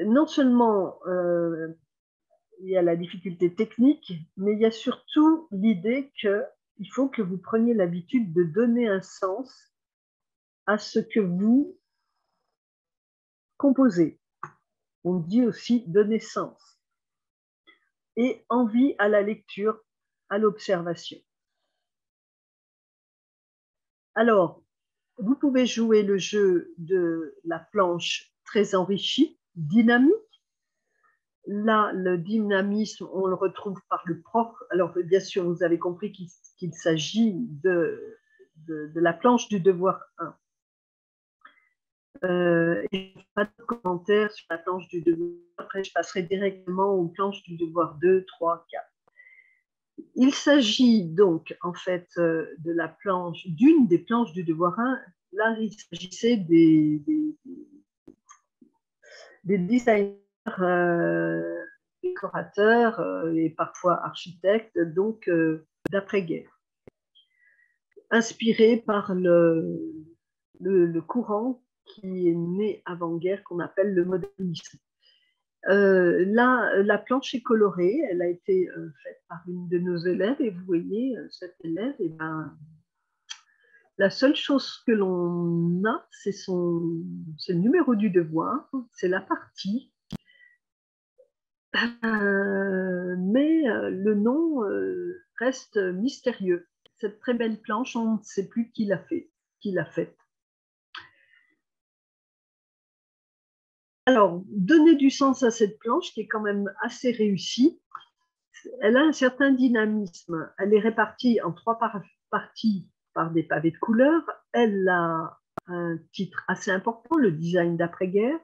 non seulement il y a la difficulté technique, mais il y a surtout l'idée qu'il faut que vous preniez l'habitude de donner un sens à ce que vous composez. On dit aussi donner sens et envie à la lecture, à l'observation. Alors, vous pouvez jouer le jeu de la planche très enrichie, dynamique. Là, le dynamisme, on le retrouve par le propre. Alors, bien sûr, vous avez compris qu'il s'agit de la planche du devoir 1. Et pas de commentaires sur la planche du devoir. Après, je passerai directement aux planches du devoir 2, 3, 4. Il s'agit donc, en fait, de la planche, d'une des planches du devoir 1. Là, il s'agissait des designers, décorateurs et parfois architectes, donc d'après-guerre, inspirés par le courant qui est né avant-guerre, qu'on appelle le modernisme. Là, la planche est colorée, elle a été faite par une de nos élèves, et vous voyez, cette élève, eh ben, la seule chose que l'on a, c'est le numéro du devoir, c'est la partie, mais le nom reste mystérieux. Cette très belle planche, on ne sait plus qui l'a faite. Alors, donner du sens à cette planche qui est quand même assez réussie. Elle a un certain dynamisme. Elle est répartie en 3 parties par des pavés de couleur. Elle a un titre assez important, le design d'après-guerre.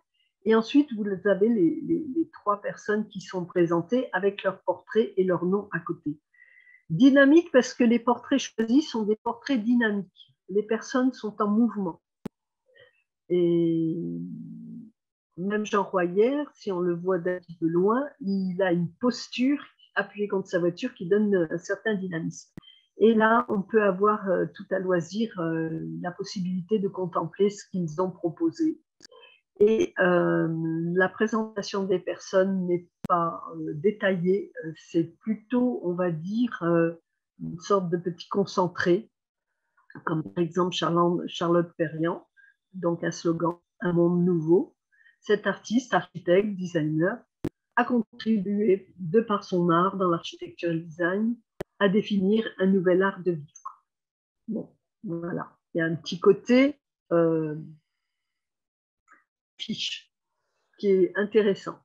Et ensuite, vous avez les 3 personnes qui sont présentées avec leur portrait et leur nom à côté. Dynamique parce que les portraits choisis sont des portraits dynamiques. Les personnes sont en mouvement. Et même Jean Royer, si on le voit d'un petit peu loin, il a une posture appuyée contre sa voiture qui donne un certain dynamisme. Et là, on peut avoir tout à loisir la possibilité de contempler ce qu'ils ont proposé. Et la présentation des personnes n'est pas détaillée, c'est plutôt, on va dire, une sorte de petit concentré, comme par exemple Charlotte Perriand, donc un slogan, un monde nouveau. Cet artiste, architecte, designer, a contribué, de par son art dans l'architecture design, à définir un nouvel art de vivre. Bon, voilà. Il y a un petit côté fiche qui est intéressant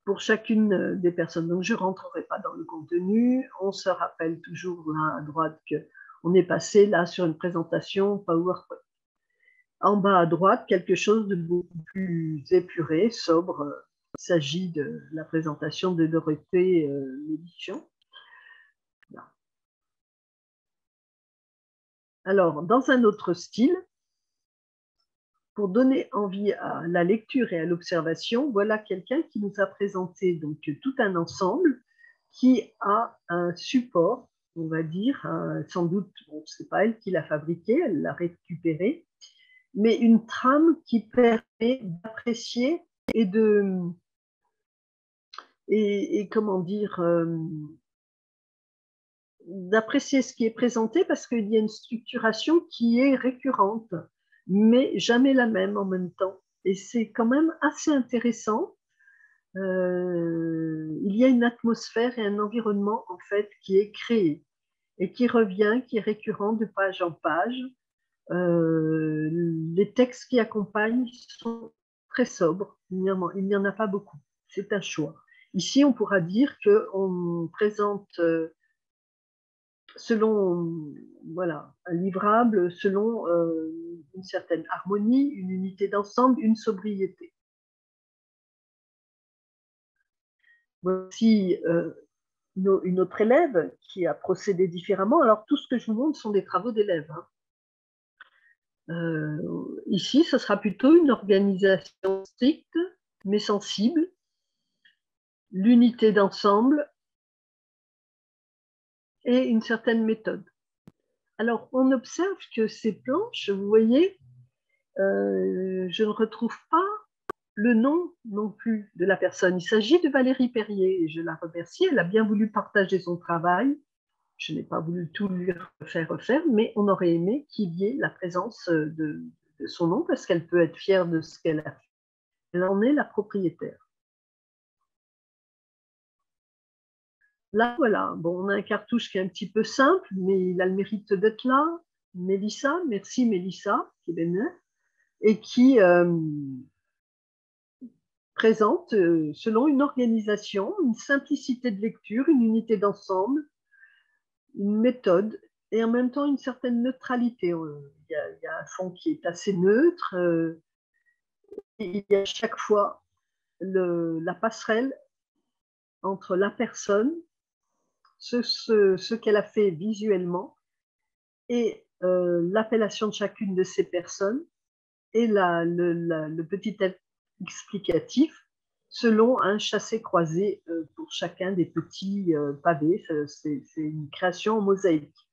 pour chacune des personnes. Donc, je ne rentrerai pas dans le contenu. On se rappelle toujours là à droite qu'on est passé là sur une présentation PowerPoint. En bas à droite, quelque chose de beaucoup plus épuré, sobre. Il s'agit de la présentation de Dorothée Médichon. Alors, dans un autre style, pour donner envie à la lecture et à l'observation, voilà quelqu'un qui nous a présenté donc tout un ensemble qui a un support, on va dire, sans doute, bon, ce n'est pas elle qui l'a fabriqué, elle l'a récupéré, mais une trame qui permet d'apprécier et comment dire, d'apprécier ce qui est présenté parce qu'il y a une structuration qui est récurrente, mais jamais la même en même temps. Et c'est quand même assez intéressant. Il y a une atmosphère et un environnement en fait qui est créé et qui revient, qui est récurrent de page en page. Les textes qui accompagnent sont très sobres, il n'y en a pas beaucoup, c'est un choix. Ici, on pourra dire qu'on présente selon voilà, un livrable, selon une certaine harmonie, une unité d'ensemble, une sobriété. Voici une autre élève qui a procédé différemment. Alors, tout ce que je vous montre sont des travaux d'élèves. Hein. Ici, ce sera plutôt une organisation stricte, mais sensible, l'unité d'ensemble et une certaine méthode. Alors, on observe que ces planches, vous voyez, je ne retrouve pas le nom non plus de la personne. Il s'agit de Valérie Perrier et je la remercie. Elle a bien voulu partager son travail. Je n'ai pas voulu tout lui refaire, mais on aurait aimé qu'il y ait la présence de son nom parce qu'elle peut être fière de ce qu'elle a fait. Elle en est la propriétaire. Là, voilà. Bon, on a un cartouche qui est un petit peu simple, mais il a le mérite d'être là. Mélissa, merci Mélissa, qui est bénin, et qui présente, selon une organisation, une simplicité de lecture, une unité d'ensemble, une méthode et en même temps une certaine neutralité. Il y a un fond qui est assez neutre. Il y a à chaque fois la passerelle entre la personne, ce qu'elle a fait visuellement et l'appellation de chacune de ces personnes et le petit explicatif selon un chassé-croisé pour chacun des petits pavés. C'est une création en mosaïque.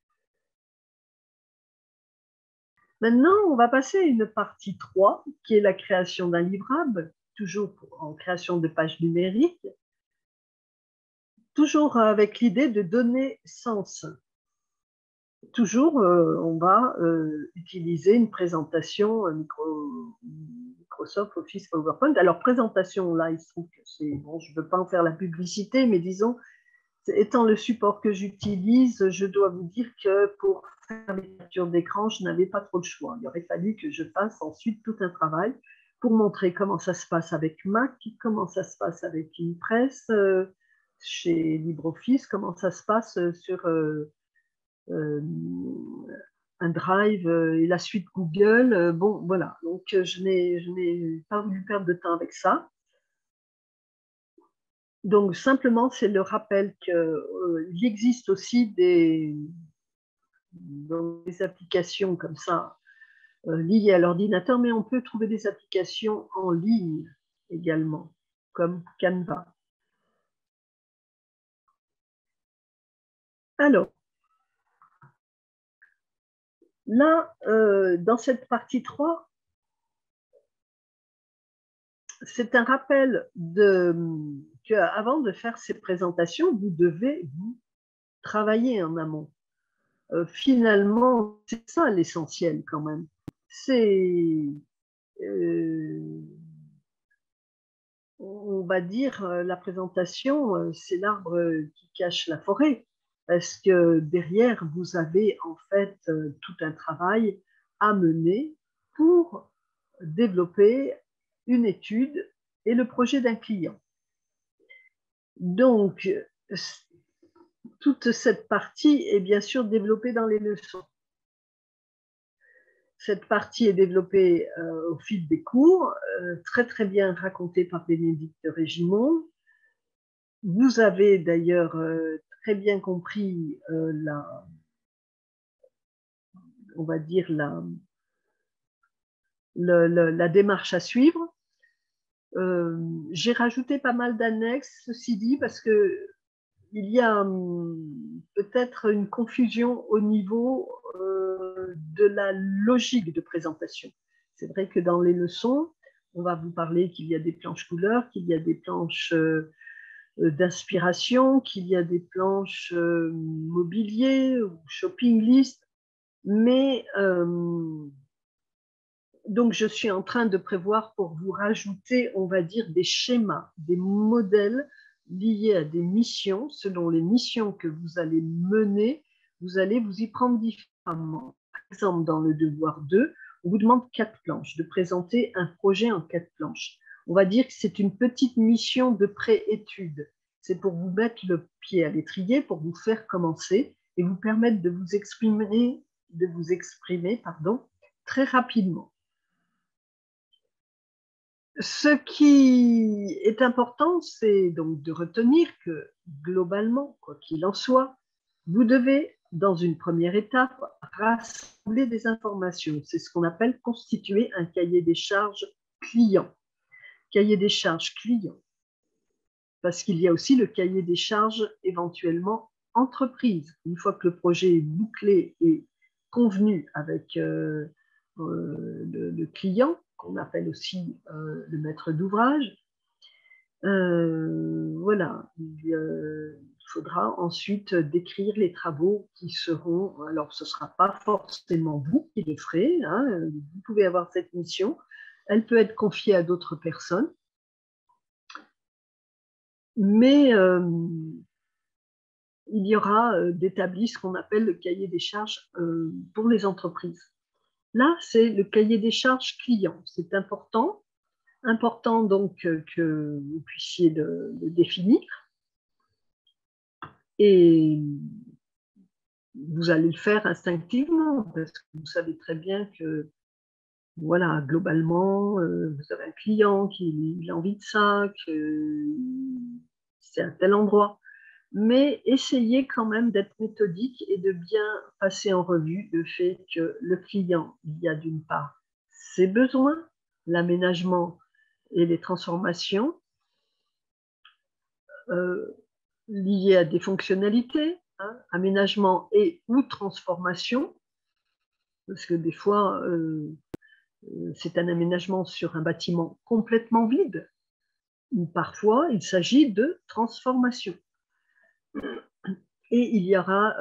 Maintenant, on va passer à une partie 3, qui est la création d'un livrable, toujours en création de pages numériques, toujours avec l'idée de donner sens. Toujours, on va utiliser une présentation Microsoft Office PowerPoint. Alors, présentation, là, il se trouve que c'est, bon, je ne veux pas en faire la publicité, mais disons, étant le support que j'utilise, je dois vous dire que pour faire les captures d'écran, je n'avais pas trop de choix. Il aurait fallu que je fasse ensuite tout un travail pour montrer comment ça se passe avec Mac, comment ça se passe avec Impress, chez LibreOffice, comment ça se passe sur un Drive et la suite Google. Bon, voilà. Donc, je n'ai pas voulu perdre de temps avec ça. Donc, simplement, c'est le rappel qu'il existe aussi des applications comme ça liées à l'ordinateur, mais on peut trouver des applications en ligne également, comme Canva. Alors, là, dans cette partie 3, c'est un rappel qu'avant de faire ces présentations, vous devez vous travailler en amont. Finalement, c'est ça l'essentiel quand même. C'est, on va dire, la présentation, c'est l'arbre qui cache la forêt, parce que derrière, vous avez en fait tout un travail à mener pour développer une étude et le projet d'un client. Donc, toute cette partie est bien sûr développée dans les leçons. Cette partie est développée au fil des cours, très bien racontée par Bénédicte Régimond. Vous avez d'ailleurs très bien compris on va dire la démarche à suivre. J'ai rajouté pas mal d'annexes, ceci dit, parce que il y a peut-être une confusion au niveau de la logique de présentation. C'est vrai que dans les leçons, on va vous parler qu'il y a des planches couleurs, qu'il y a des planches d'inspiration, qu'il y a des planches mobilier ou shopping list, mais donc je suis en train de prévoir pour vous rajouter, on va dire, des schémas, des modèles liés à des missions. Selon les missions que vous allez mener, vous allez vous y prendre différemment. Par exemple, dans le devoir 2, on vous demande 4 planches, de présenter un projet en 4 planches. On va dire que c'est une petite mission de pré-étude. C'est pour vous mettre le pied à l'étrier, pour vous faire commencer et vous permettre de vous exprimer, très rapidement. Ce qui est important, c'est donc de retenir que globalement, quoi qu'il en soit, vous devez, dans une première étape, rassembler des informations. C'est ce qu'on appelle constituer un cahier des charges client. Cahier des charges client. Parce qu'il y a aussi le cahier des charges éventuellement entreprise. Une fois que le projet est bouclé et convenu avec le client, qu'on appelle aussi le maître d'ouvrage, voilà, il faudra ensuite décrire les travaux qui seront, alors ce ne sera pas forcément vous qui le ferez, hein, vous pouvez avoir cette mission, elle peut être confiée à d'autres personnes, mais il y aura d'établi ce qu'on appelle le cahier des charges pour les entreprises. Là, c'est le cahier des charges client, c'est important. Important donc que vous puissiez le définir et vous allez le faire instinctivement parce que vous savez très bien que voilà, globalement, vous avez un client qui a envie de ça, que c'est à tel endroit. Mais essayez quand même d'être méthodique et de bien passer en revue le fait que le client, il y a d'une part ses besoins, l'aménagement et les transformations liées à des fonctionnalités, hein, aménagement et ou transformation, parce que des fois, c'est un aménagement sur un bâtiment complètement vide, ou parfois il s'agit de transformation. Et il y aura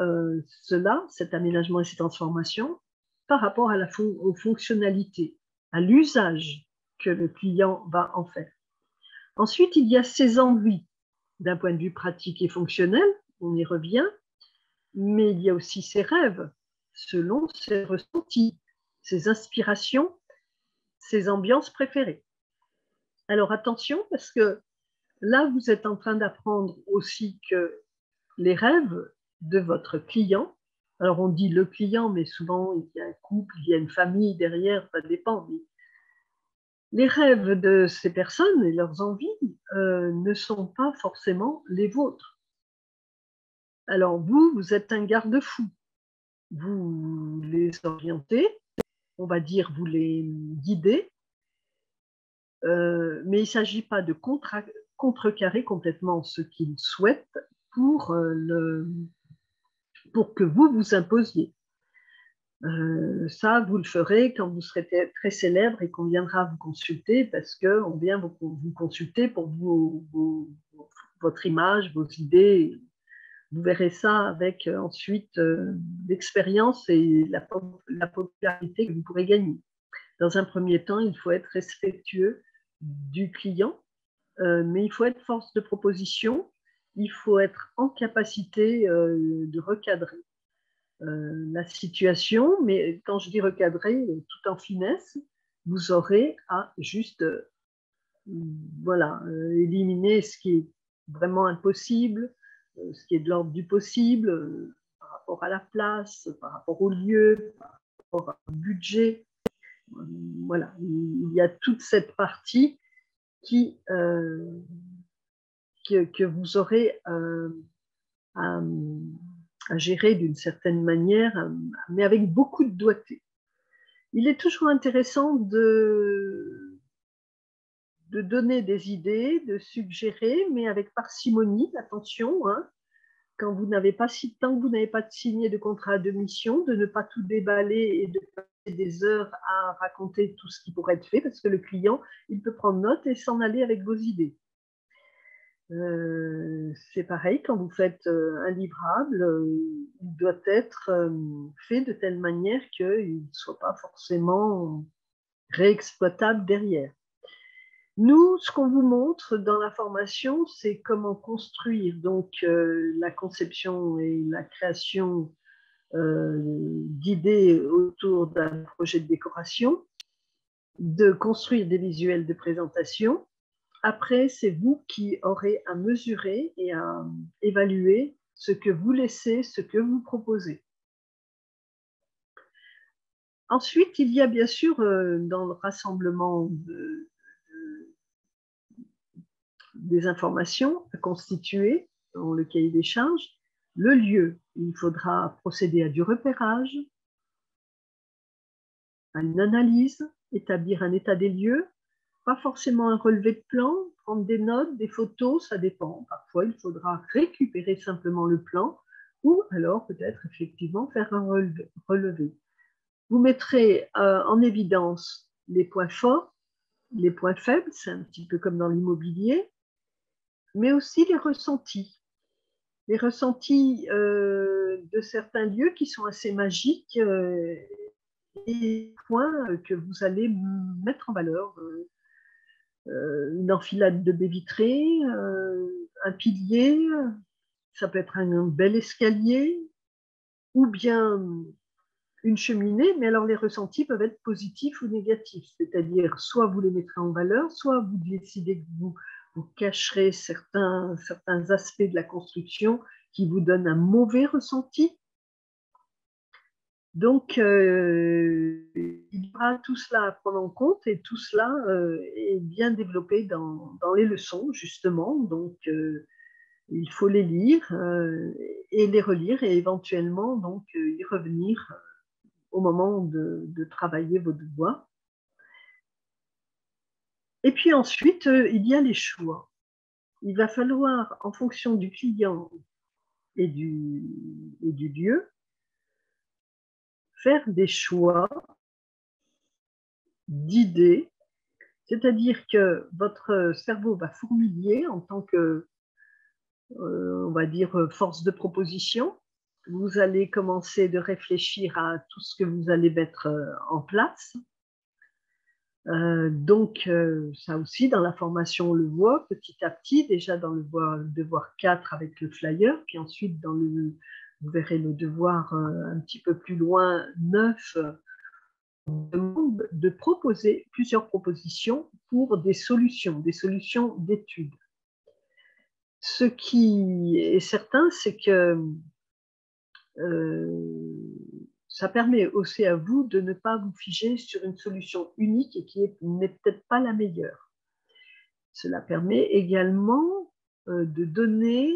cet aménagement et ces transformations, par rapport à aux fonctionnalités, à l'usage que le client va en faire. Ensuite, il y a ses envies d'un point de vue pratique et fonctionnel, on y revient, mais il y a aussi ses rêves, selon ses ressentis, ses inspirations, ses ambiances préférées. Alors attention, parce que là, vous êtes en train d'apprendre aussi que les rêves de votre client, alors on dit le client, mais souvent il y a un couple, il y a une famille derrière, ça dépend. Mais les rêves de ces personnes et leurs envies ne sont pas forcément les vôtres. Alors vous êtes un garde-fou. Vous les orientez, on va dire vous les guidez, mais il ne s'agit pas de contrecarrer complètement ce qu'ils souhaitent pour que vous vous imposiez. Ça, vous le ferez quand vous serez très célèbre et qu'on viendra vous consulter parce qu'on vient vous consulter pour votre image, vos idées. Vous verrez ça avec ensuite l'expérience et la popularité que vous pourrez gagner. Dans un premier temps, il faut être respectueux du client, mais il faut être force de proposition, il faut être en capacité de recadrer la situation, mais quand je dis recadrer, tout en finesse, vous aurez à juste voilà, éliminer ce qui est vraiment impossible, ce qui est de l'ordre du possible, par rapport à la place, par rapport au lieu, par rapport au budget. Voilà, il y a toute cette partie que vous aurez à gérer d'une certaine manière, mais avec beaucoup de doigté. Il est toujours intéressant de donner des idées, de suggérer, mais avec parcimonie, attention, hein, quand vous n'avez pas, tant que vous n'avez pas signé de contrat de mission, de ne pas tout déballer et de passer des heures à raconter tout ce qui pourrait être fait, parce que le client, il peut prendre note et s'en aller avec vos idées. C'est pareil, quand vous faites un livrable, il doit être fait de telle manière qu'il ne soit pas forcément réexploitable derrière. Nous, ce qu'on vous montre dans la formation, c'est comment construire donc la conception et la création d'idées autour d'un projet de décoration, de construire des visuels de présentation. Après, c'est vous qui aurez à mesurer et à évaluer ce que vous laissez, ce que vous proposez. Ensuite, il y a bien sûr dans le rassemblement des informations à constituer dans le cahier des charges, le lieu. Il faudra procéder à du repérage, à une analyse, établir un état des lieux, pas forcément un relevé de plan, prendre des notes, des photos, ça dépend. Parfois, il faudra récupérer simplement le plan ou alors peut-être effectivement faire un relevé. Vous mettrez en évidence les points forts, les points faibles, c'est un petit peu comme dans l'immobilier, mais aussi les ressentis. Les ressentis de certains lieux qui sont assez magiques et points que vous allez mettre en valeur. Une enfilade de baies vitrées, un pilier, ça peut être un bel escalier ou bien une cheminée, mais alors les ressentis peuvent être positifs ou négatifs, c'est-à-dire soit vous les mettrez en valeur, soit vous décidez que vous cacherez certains aspects de la construction qui vous donnent un mauvais ressenti. Donc, il y aura tout cela à prendre en compte et tout cela est bien développé dans les leçons, justement. Donc, il faut les lire et les relire et éventuellement donc, y revenir au moment de travailler vos devoirs. Et puis ensuite, il y a les choix. Il va falloir, en fonction du client et du lieu, faire des choix d'idées, c'est-à-dire que votre cerveau va fourmiller en tant que, on va dire, force de proposition. Vous allez commencer de réfléchir à tout ce que vous allez mettre en place. Donc, ça aussi, dans la formation, on le voit petit à petit, déjà dans le devoir 4 avec le flyer, puis ensuite, vous verrez le devoir un petit peu plus loin, 9, on demande de proposer plusieurs propositions pour des solutions d'études. Ce qui est certain, c'est que ça permet aussi à vous de ne pas vous figer sur une solution unique et qui n'est peut-être pas la meilleure. Cela permet également de donner,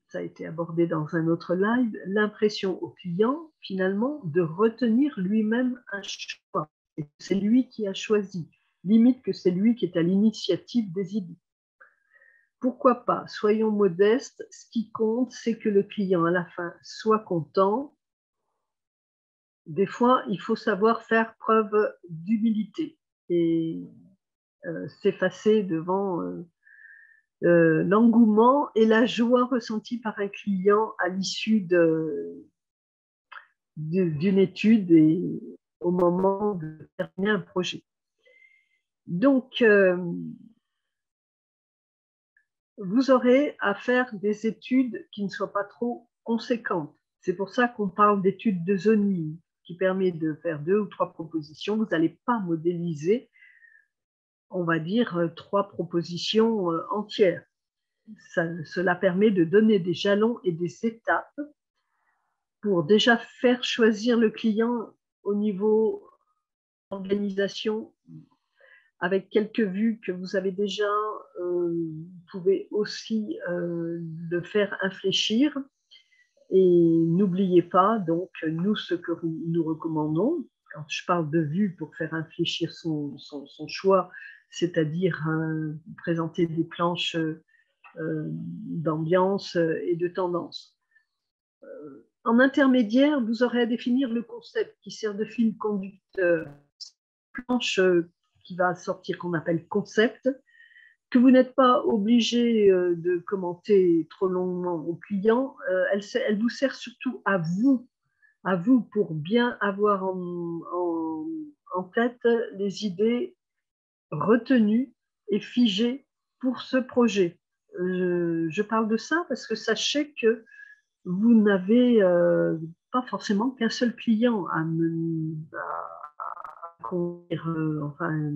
ça a été abordé dans un autre live, l'impression au client finalement de retenir lui-même un choix. Et c'est lui qui a choisi, limite que c'est lui qui est à l'initiative des idées. Pourquoi pas? Soyons modestes. Ce qui compte, c'est que le client, à la fin, soit content. Des fois, il faut savoir faire preuve d'humilité et s'effacer devant l'engouement et la joie ressentie par un client à l'issue d'une étude et au moment de terminer un projet. Donc, vous aurez à faire des études qui ne soient pas trop conséquentes. C'est pour ça qu'on parle d'études de zoning, qui permet de faire 2 ou 3 propositions. Vous n'allez pas modéliser on va dire, 3 propositions entières. Cela permet de donner des jalons et des étapes pour déjà faire choisir le client au niveau organisation, avec quelques vues que vous avez déjà, vous pouvez aussi le faire infléchir. Et n'oubliez pas, donc, nous, ce que nous recommandons, quand je parle de vues pour faire infléchir son choix, c'est-à-dire présenter des planches d'ambiance et de tendance. En intermédiaire, vous aurez à définir le concept qui sert de fil conducteur. Planche qui va sortir, qu'on appelle concept, que vous n'êtes pas obligé de commenter trop longuement au client. Elle vous sert surtout à vous pour bien avoir en tête les idées retenues et figées pour ce projet. Je parle de ça parce que sachez que vous n'avez pas forcément qu'un seul client à conduire, enfin,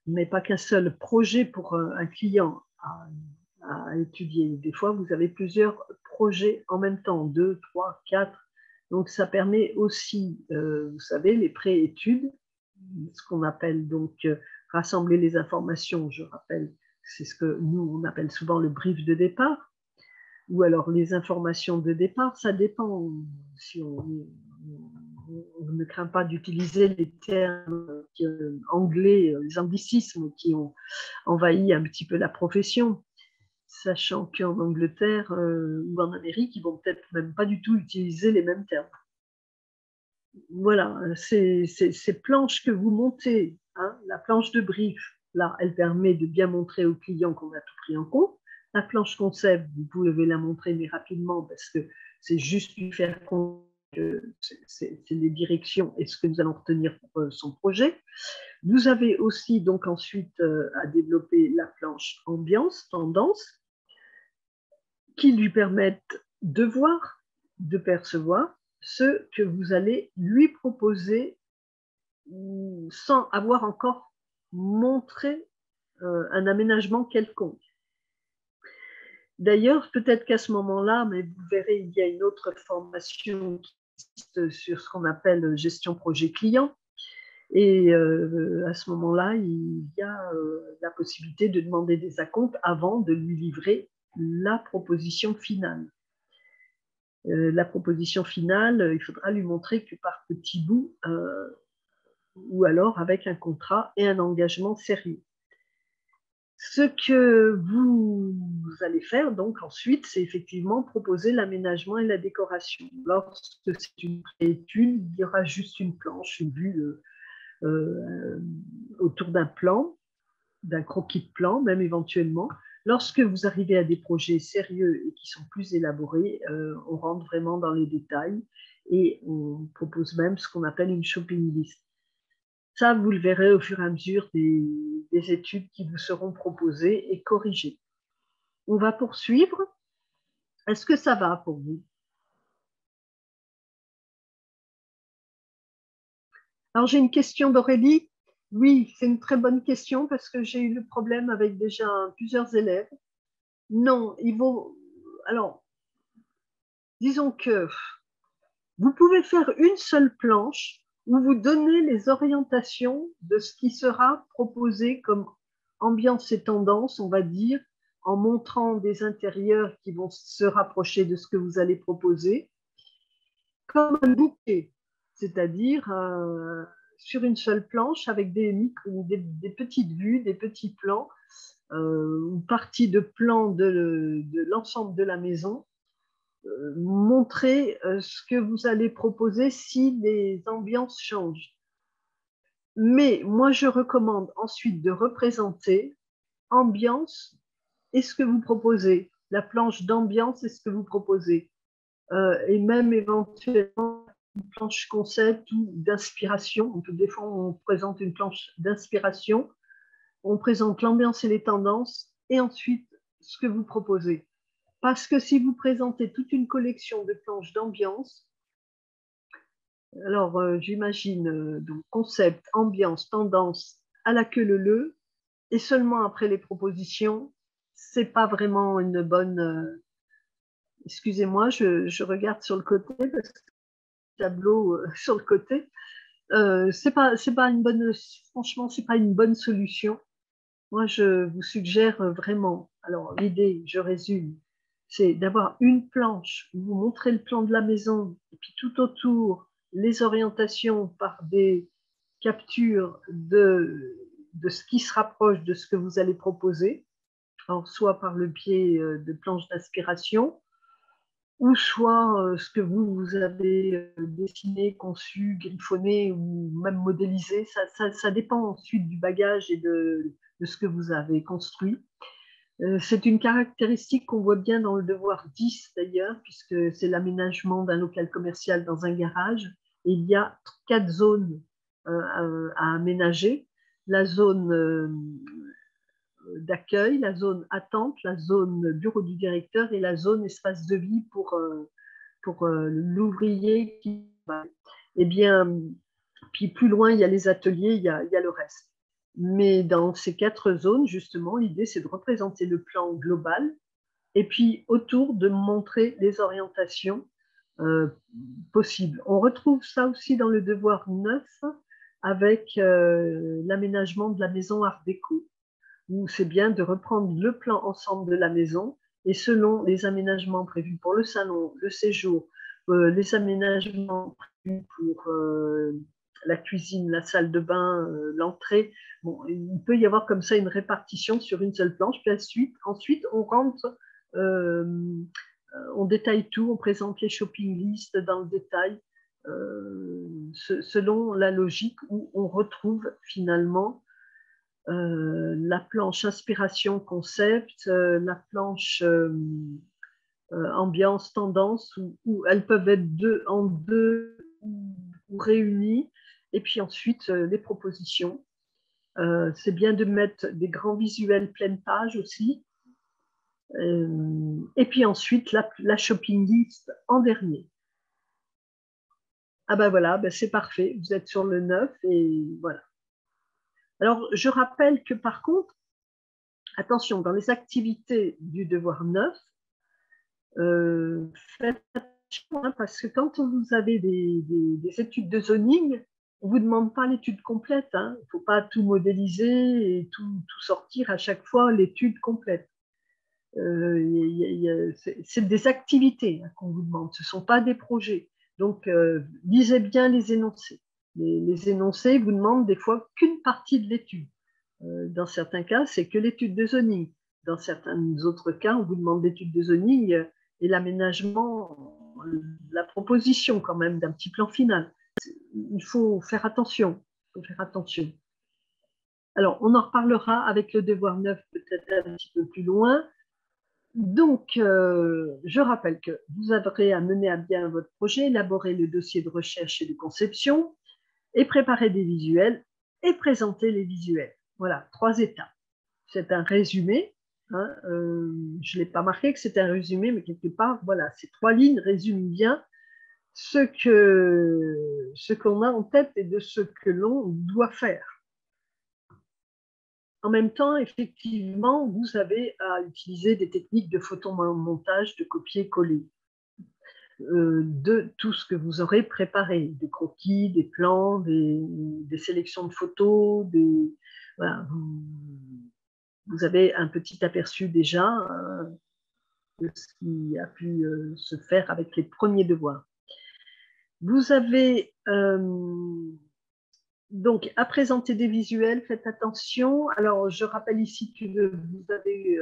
mais pas qu'un seul projet pour un client à étudier. Des fois, vous avez plusieurs projets en même temps, 2, 3, 4. Donc, ça permet aussi, vous savez, les pré-études, ce qu'on appelle donc rassembler les informations. Je rappelle, c'est ce que nous, on appelle souvent le brief de départ, ou alors les informations de départ. Ça dépend si on ne craint pas d'utiliser les termes anglais, les anglicismes qui ont envahi un petit peu la profession, sachant qu'en Angleterre ou en Amérique, ils vont peut-être même pas du tout utiliser les mêmes termes. Voilà, ces planches que vous montez, hein, la planche de brief, là, elle permet de bien montrer au client qu'on a tout pris en compte. La planche concept, vous pouvez la montrer, mais rapidement, parce que c'est juste lui faire compte que c'est les directions et ce que nous allons retenir pour son projet. Vous avez aussi donc ensuite à développer la planche ambiance, tendance, qui lui permettent de voir, de percevoir ce que vous allez lui proposer sans avoir encore montré un aménagement quelconque. D'ailleurs, peut-être qu'à ce moment-là, mais vous verrez, il y a une autre formation qui existe sur ce qu'on appelle gestion projet client. Et à ce moment-là, il y a la possibilité de demander des acomptes avant de lui livrer la proposition finale. La proposition finale, il faudra lui montrer que par petits bouts, ou alors avec un contrat et un engagement sérieux. Ce que vous allez faire donc ensuite, c'est effectivement proposer l'aménagement et la décoration. Lorsque c'est une étude, il y aura juste une planche, une vue autour d'un plan, d'un croquis de plan, même éventuellement. Lorsque vous arrivez à des projets sérieux et qui sont plus élaborés, on rentre vraiment dans les détails et on propose même ce qu'on appelle une shopping list. Ça, vous le verrez au fur et à mesure des études qui vous seront proposées et corrigées. On va poursuivre. Est-ce que ça va pour vous? Alors, j'ai une question d'Aurélie. Oui, c'est une très bonne question parce que j'ai eu le problème avec déjà plusieurs élèves. Non, ils vont. Alors, disons que vous pouvez faire une seule planche où vous donnez les orientations de ce qui sera proposé comme ambiance et tendance, on va dire, en montrant des intérieurs qui vont se rapprocher de ce que vous allez proposer, comme un bouquet, c'est-à-dire sur une seule planche avec des petites vues, des petits plans, ou parties de plans de l'ensemble de la maison, montrer ce que vous allez proposer si les ambiances changent. Mais moi, je recommande ensuite de représenter ambiance et ce que vous proposez, la planche d'ambiance et ce que vous proposez, et même éventuellement une planche concept ou d'inspiration. Des fois, on présente une planche d'inspiration, on présente l'ambiance et les tendances, et ensuite ce que vous proposez. Parce que si vous présentez toute une collection de planches d'ambiance, alors j'imagine donc concept, ambiance, tendance à la queue leu, et seulement après les propositions, c'est pas vraiment une bonne... excusez-moi, je regarde sur le côté, parce que le tableau sur le côté, c'est pas une bonne... Franchement, c'est pas une bonne solution. Moi, je vous suggère vraiment, alors l'idée, je résume, c'est d'avoir une planche où vous montrez le plan de la maison et puis tout autour, les orientations par des captures de ce qui se rapproche de ce que vous allez proposer, alors soit par le biais de planches d'inspiration, ou soit ce que vous avez dessiné, conçu, griffonné ou même modélisé. Ça dépend ensuite du bagage et de ce que vous avez construit. C'est une caractéristique qu'on voit bien dans le devoir 10 d'ailleurs, puisque c'est l'aménagement d'un local commercial dans un garage. Et il y a 4 zones à aménager. La zone d'accueil, la zone attente, la zone bureau du directeur et la zone espace de vie pour l'ouvrier qui va. Eh bien, puis plus loin, il y a les ateliers, il y a le reste. Mais dans ces 4 zones, justement, l'idée, c'est de représenter le plan global et puis autour de montrer les orientations possibles. On retrouve ça aussi dans le devoir 9 avec l'aménagement de la maison Art déco, où c'est bien de reprendre le plan ensemble de la maison et selon les aménagements prévus pour le salon, le séjour, les aménagements prévus pour la cuisine, la salle de bain, l'entrée. Bon, il peut y avoir comme ça une répartition sur une seule planche, puis ensuite on rentre, on détaille tout, on présente les shopping lists dans le détail, selon la logique où on retrouve finalement la planche inspiration concept, la planche ambiance tendance, où elles peuvent être en deux ou réunies, et puis ensuite les propositions. C'est bien de mettre des grands visuels pleine page aussi, et puis ensuite la shopping list en dernier. Ah ben voilà, ben c'est parfait, vous êtes sur le 9 et voilà. Alors je rappelle que par contre, attention, dans les activités du devoir 9, faites attention, hein, parce que quand vous avez des études de zoning, on ne vous demande pas l'étude complète. Il ne faut pas tout modéliser et tout sortir à chaque fois l'étude complète. C'est des activités qu'on vous demande, ce ne sont pas des projets. Donc, lisez bien les énoncés. Les énoncés vous demandent des fois qu'une partie de l'étude. Dans certains cas, c'est que l'étude de zoning. Dans certains autres cas, on vous demande l'étude de zoning et l'aménagement, la proposition quand même d'un petit plan final. Il faut faire attention. Il faut faire attention. Alors, on en reparlera avec le devoir 9 peut-être un petit peu plus loin. Donc, je rappelle que vous aurez à mener à bien votre projet, élaborer le dossier de recherche et de conception, et préparer des visuels et présenter les visuels. Voilà, 3 étapes. C'est un résumé. Hein, je ne l'ai pas marqué que c'est un résumé, mais quelque part, voilà, ces 3 lignes résument bien ce qu'on a en tête et de ce que l'on doit faire. En même temps, effectivement, vous avez à utiliser des techniques de photomontage, de copier-coller de tout ce que vous aurez préparé, des croquis, des plans, des sélections de photos, voilà, vous avez un petit aperçu déjà de ce qui a pu se faire avec les premiers devoirs. Vous avez donc à présenter des visuels, faites attention. Alors, je rappelle ici que vous avez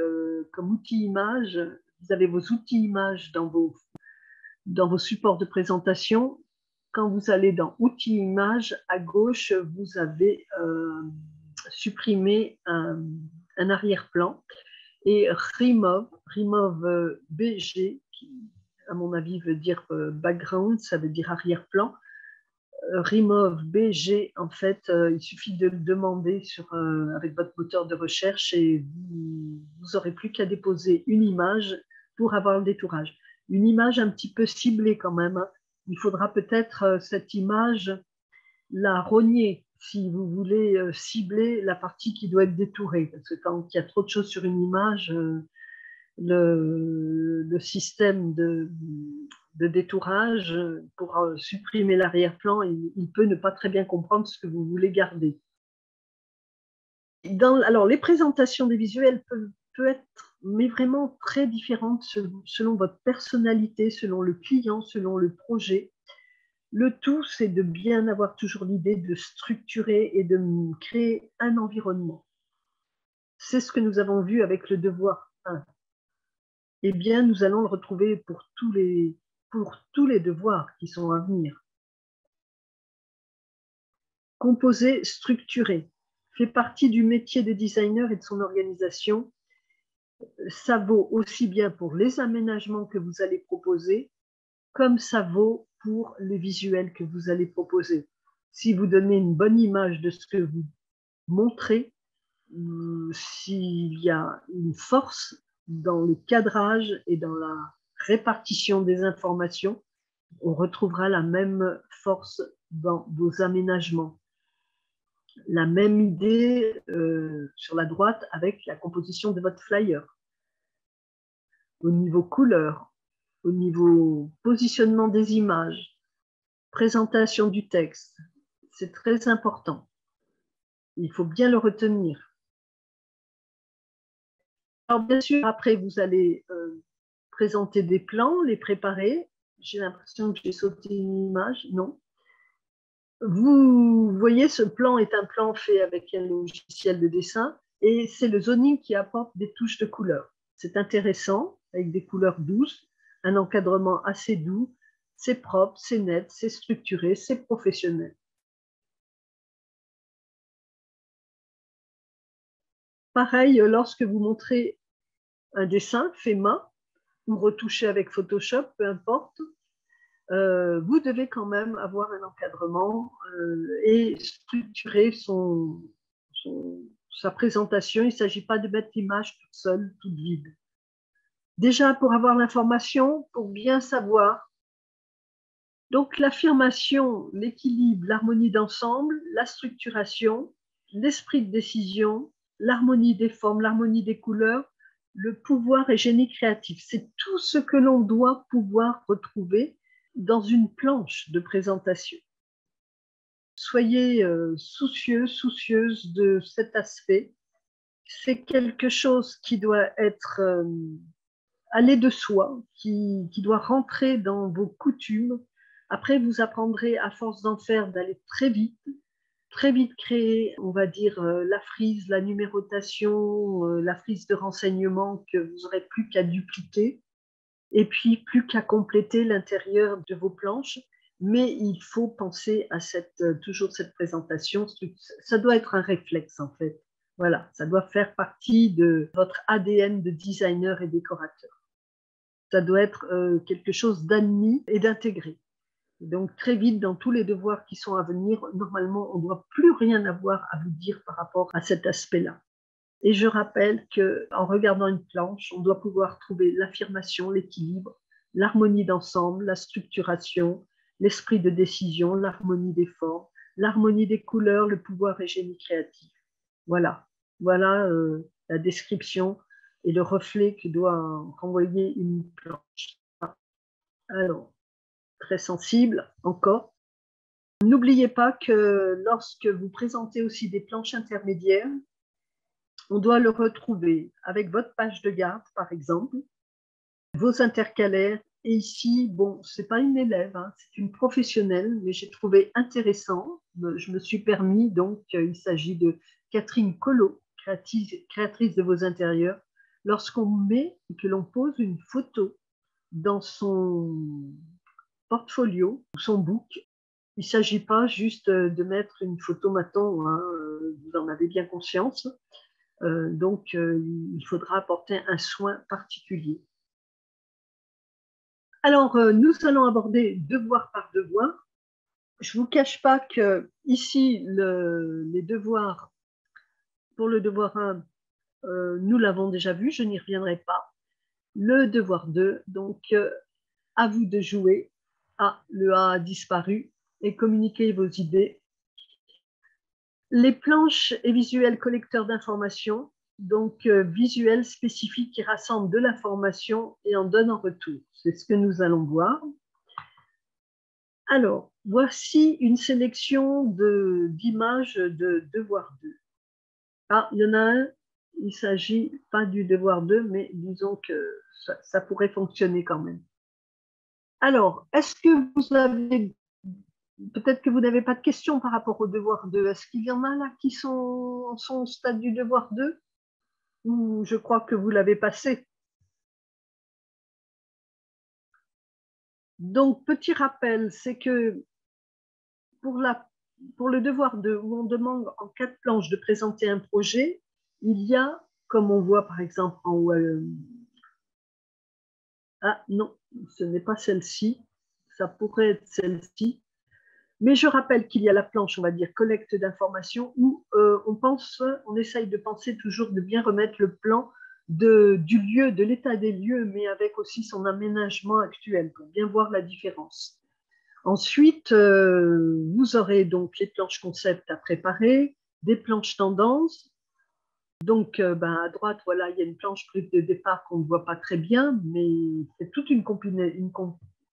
comme outil image, vous avez vos outils images dans vos supports de présentation. Quand vous allez dans outils images, à gauche, vous avez supprimé un arrière-plan et remove BG, qui à mon avis veut dire background, ça veut dire arrière-plan. Remove BG, en fait, il suffit de le demander avec votre moteur de recherche et vous n'aurez plus qu'à déposer une image pour avoir le détourage. Une image un petit peu ciblée quand même. Il faudra peut-être cette image la rogner si vous voulez cibler la partie qui doit être détourée. Parce que quand il y a trop de choses sur une image, le système de détourage, pour supprimer l'arrière-plan, il peut ne pas très bien comprendre ce que vous voulez garder. Alors, les présentations des visuels peuvent être, mais vraiment très différentes selon votre personnalité, selon le client, selon le projet. Le tout, c'est de bien avoir toujours l'idée de structurer et de créer un environnement. C'est ce que nous avons vu avec le devoir 1. Eh bien, nous allons le retrouver pour tous les devoirs qui sont à venir. Composer, structurer, fait partie du métier de designer et de son organisation. Ça vaut aussi bien pour les aménagements que vous allez proposer, comme ça vaut pour les visuels que vous allez proposer. Si vous donnez une bonne image de ce que vous montrez, s'il y a une force dans le cadrage et dans la répartition des informations, on retrouvera la même force dans vos aménagements. La même idée sur la droite avec la composition de votre flyer. Au niveau couleur, au niveau positionnement des images, présentation du texte, c'est très important. Il faut bien le retenir. Alors bien sûr, après, vous allez présenter des plans, les préparer. J'ai l'impression que j'ai sauté une image. Non. Vous voyez, ce plan est un plan fait avec un logiciel de dessin et c'est le zoning qui apporte des touches de couleurs. C'est intéressant, avec des couleurs douces, un encadrement assez doux. C'est propre, c'est net, c'est structuré, c'est professionnel. Pareil, lorsque vous montrez un dessin fait main ou retouché avec Photoshop, peu importe, vous devez quand même avoir un encadrement et structurer sa présentation. Il ne s'agit pas de mettre l'image toute seule, toute vide. Déjà, pour avoir l'information, pour bien savoir. Donc, l'affirmation, l'équilibre, l'harmonie d'ensemble, la structuration, l'esprit de décision, l'harmonie des formes, l'harmonie des couleurs, le pouvoir et génie créatif. C'est tout ce que l'on doit pouvoir retrouver dans une planche de présentation. Soyez soucieux, soucieuse de cet aspect. C'est quelque chose qui doit être aller de soi, qui doit rentrer dans vos coutumes. Après, vous apprendrez, à force d'en faire, d'aller très vite créer, on va dire, la frise, la numérotation, la frise de renseignement que vous n'aurez plus qu'à dupliquer et puis plus qu'à compléter l'intérieur de vos planches. Mais il faut penser à toujours cette présentation. Ça doit être un réflexe, en fait. Voilà, ça doit faire partie de votre ADN de designer et décorateur. Ça doit être quelque chose d'admis et d'intégré. Donc, très vite, dans tous les devoirs qui sont à venir, normalement, on ne doit plus rien avoir à vous dire par rapport à cet aspect-là. Et je rappelle qu'en regardant une planche, on doit pouvoir trouver l'affirmation, l'équilibre, l'harmonie d'ensemble, la structuration, l'esprit de décision, l'harmonie des formes, l'harmonie des couleurs, le pouvoir et génie créatif. Voilà, voilà la description et le reflet que doit renvoyer une planche. Alors, très sensible encore. N'oubliez pas que lorsque vous présentez aussi des planches intermédiaires, on doit le retrouver avec votre page de garde, par exemple, vos intercalaires. Et ici, bon, ce n'est pas une élève, hein, c'est une professionnelle, mais j'ai trouvé intéressant. Je me suis permis, donc, il s'agit de Catherine Collot, créatrice de vos intérieurs. Lorsqu'on met et que l'on pose une photo dans son portfolio, son book, il ne s'agit pas juste de mettre une photo maton, hein, vous en avez bien conscience. Donc, il faudra apporter un soin particulier. Alors, nous allons aborder devoir par devoir. Je ne vous cache pas que ici, les devoirs, pour le devoir 1, nous l'avons déjà vu, je n'y reviendrai pas. Le devoir 2, donc à vous de jouer. Ah, le A a disparu et communiquer vos idées. Les planches et visuels collecteurs d'informations, donc visuels spécifiques qui rassemblent de l'information et en donnent en retour. C'est ce que nous allons voir. Alors, voici une sélection d'images de devoir 2. Ah, il y en a un, il ne s'agit pas du devoir 2, mais disons que ça pourrait fonctionner quand même. Alors, est-ce que vous avez, peut-être que vous n'avez pas de questions par rapport au devoir 2. Est-ce qu'il y en a là qui sont au stade du devoir 2? Ou je crois que vous l'avez passé. Donc, petit rappel, c'est que pour le devoir 2, où on demande en 4 planches de présenter un projet, il y a, comme on voit par exemple en haut, ah non, ce n'est pas celle-ci, ça pourrait être celle-ci, mais je rappelle qu'il y a la planche, on va dire, collecte d'informations, où on essaye de penser toujours de bien remettre le plan du lieu, de l'état des lieux, mais avec aussi son aménagement actuel, pour bien voir la différence. Ensuite, vous aurez donc les planches concept à préparer, des planches tendances. Donc, à droite, voilà, il y a une planche de départ qu'on ne voit pas très bien, mais c'est toute une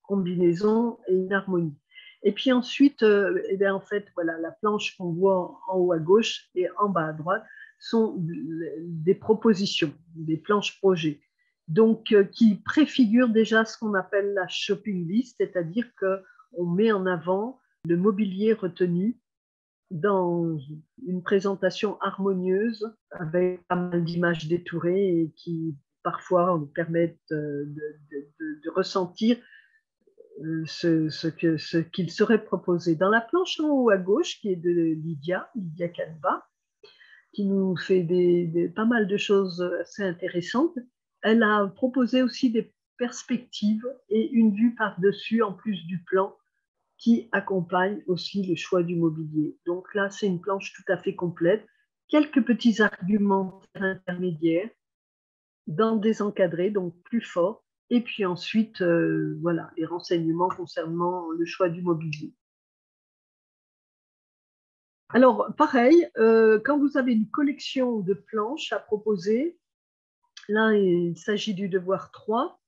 combinaison et une harmonie. Et puis ensuite, en fait, voilà, la planche qu'on voit en haut à gauche et en bas à droite sont des propositions, des planches projets. Donc, qui préfigurent déjà ce qu'on appelle la shopping list, c'est-à-dire qu'on met en avant le mobilier retenu dans une présentation harmonieuse avec pas mal d'images détourées et qui parfois nous permettent de ressentir ce qu'il serait proposé. Dans la planche en haut à gauche, qui est de Lydia Canva, qui nous fait pas mal de choses assez intéressantes, elle a proposé aussi des perspectives et une vue par-dessus en plus du plan qui accompagne aussi le choix du mobilier. Donc là, c'est une planche tout à fait complète. Quelques petits arguments intermédiaires dans des encadrés, donc plus forts. Et puis ensuite, voilà, les renseignements concernant le choix du mobilier. Alors, pareil, quand vous avez une collection de planches à proposer, là, il s'agit du devoir 3.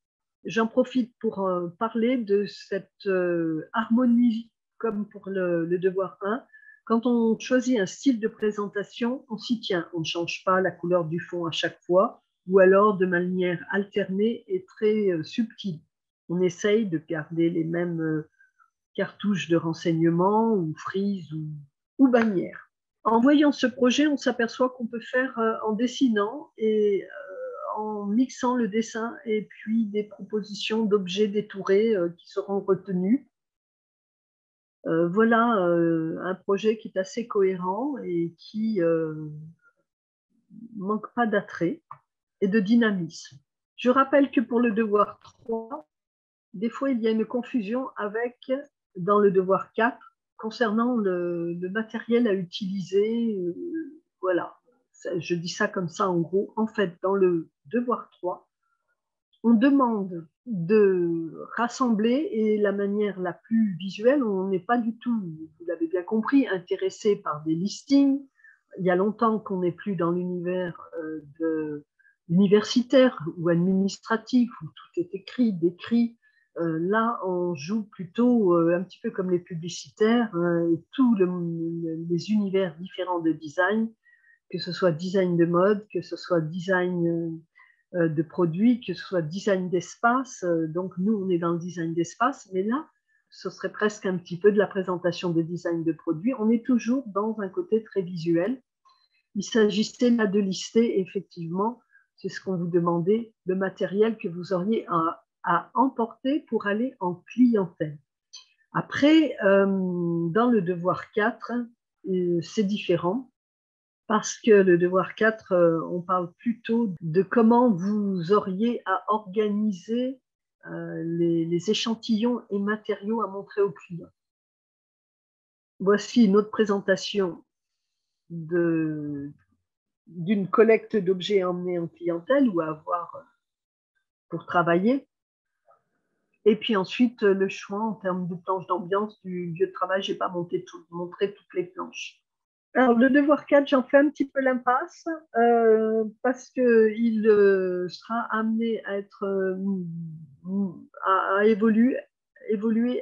J'en profite pour parler de cette harmonie, comme pour le devoir 1. Quand on choisit un style de présentation, on s'y tient. On ne change pas la couleur du fond à chaque fois, ou alors de manière alternée et très subtile. On essaye de garder les mêmes cartouches de renseignement, ou frises, ou bannières. En voyant ce projet, on s'aperçoit qu'on peut faire en dessinant et en mixant le dessin et puis des propositions d'objets détourés qui seront retenus. Voilà un projet qui est assez cohérent et qui manque pas d'attrait et de dynamisme. Je rappelle que pour le devoir 3, des fois il y a une confusion avec, dans le devoir 4, concernant le matériel à utiliser. Voilà, je dis ça comme ça en gros. En fait, dans le devoir 3, on demande de rassembler et la manière la plus visuelle, on n'est pas du tout, vous l'avez bien compris, intéressé par des listings. Il y a longtemps qu'on n'est plus dans l'univers universitaire ou administratif où tout est écrit, décrit. Là, on joue plutôt un petit peu comme les publicitaires, tous les univers différents de design, que ce soit design de mode, que ce soit design de produits, que ce soit design d'espace. Donc, nous, on est dans le design d'espace, mais là, ce serait presque un petit peu de la présentation de design de produits. On est toujours dans un côté très visuel. Il s'agissait là de lister, effectivement, c'est ce qu'on vous demandait, le matériel que vous auriez à emporter pour aller en clientèle. Après, dans le devoir 4, c'est différent. Parce que le devoir 4, on parle plutôt de comment vous auriez à organiser les échantillons et matériaux à montrer aux clients. Voici une autre présentation d'une collecte d'objets à emmener en clientèle ou à avoir pour travailler. Et puis ensuite, le choix en termes de planches d'ambiance du lieu de travail. Je n'ai pas montré toutes les planches. Alors, le devoir 4, j'en fais un petit peu l'impasse parce qu'il sera amené à être à évoluer,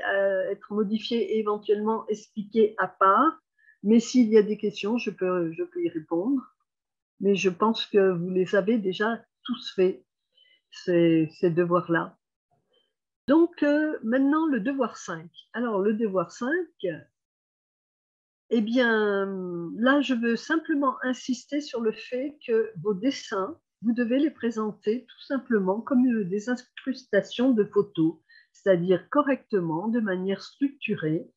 à être modifié et éventuellement expliqué à part. Mais s'il y a des questions, je peux y répondre. Mais je pense que vous les avez déjà tous faits, ces devoirs-là. Donc, maintenant, le devoir 5. Alors, le devoir 5, eh bien, là, je veux simplement insister sur le fait que vos dessins, vous devez les présenter tout simplement comme des incrustations de photos, c'est-à-dire correctement, de manière structurée,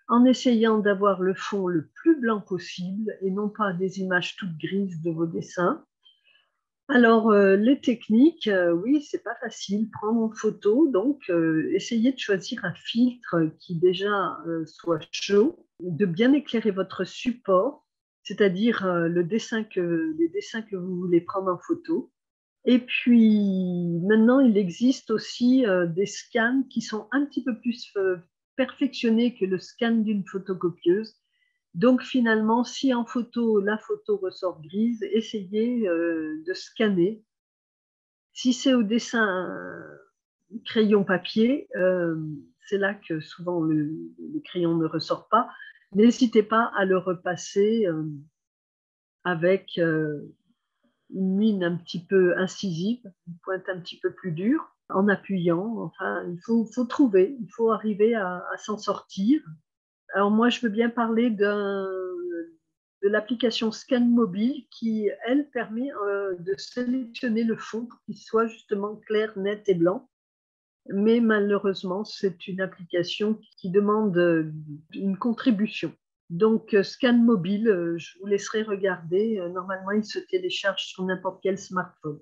en essayant d'avoir le fond le plus blanc possible et non pas des images toutes grises de vos dessins. Alors, les techniques, oui, c'est pas facile. Prendre en photo, donc essayez de choisir un filtre qui déjà soit chaud, de bien éclairer votre support, c'est-à-dire les dessins que vous voulez prendre en photo. Et puis, maintenant, il existe aussi des scans qui sont un petit peu plus perfectionnés que le scan d'une photocopieuse. Donc finalement, si en photo, la photo ressort grise, essayez de scanner. Si c'est au dessin crayon papier, c'est là que souvent le crayon ne ressort pas. N'hésitez pas à le repasser avec une mine un petit peu incisive, une pointe un petit peu plus dure, en appuyant. Enfin, il faut trouver, il faut arriver à s'en sortir. Alors moi, je veux bien parler de l'application Scan Mobile qui, elle, permet de sélectionner le fond pour qu'il soit justement clair, net et blanc. Mais malheureusement, c'est une application qui demande une contribution. Donc, Scan Mobile, je vous laisserai regarder. Normalement, il se télécharge sur n'importe quel smartphone.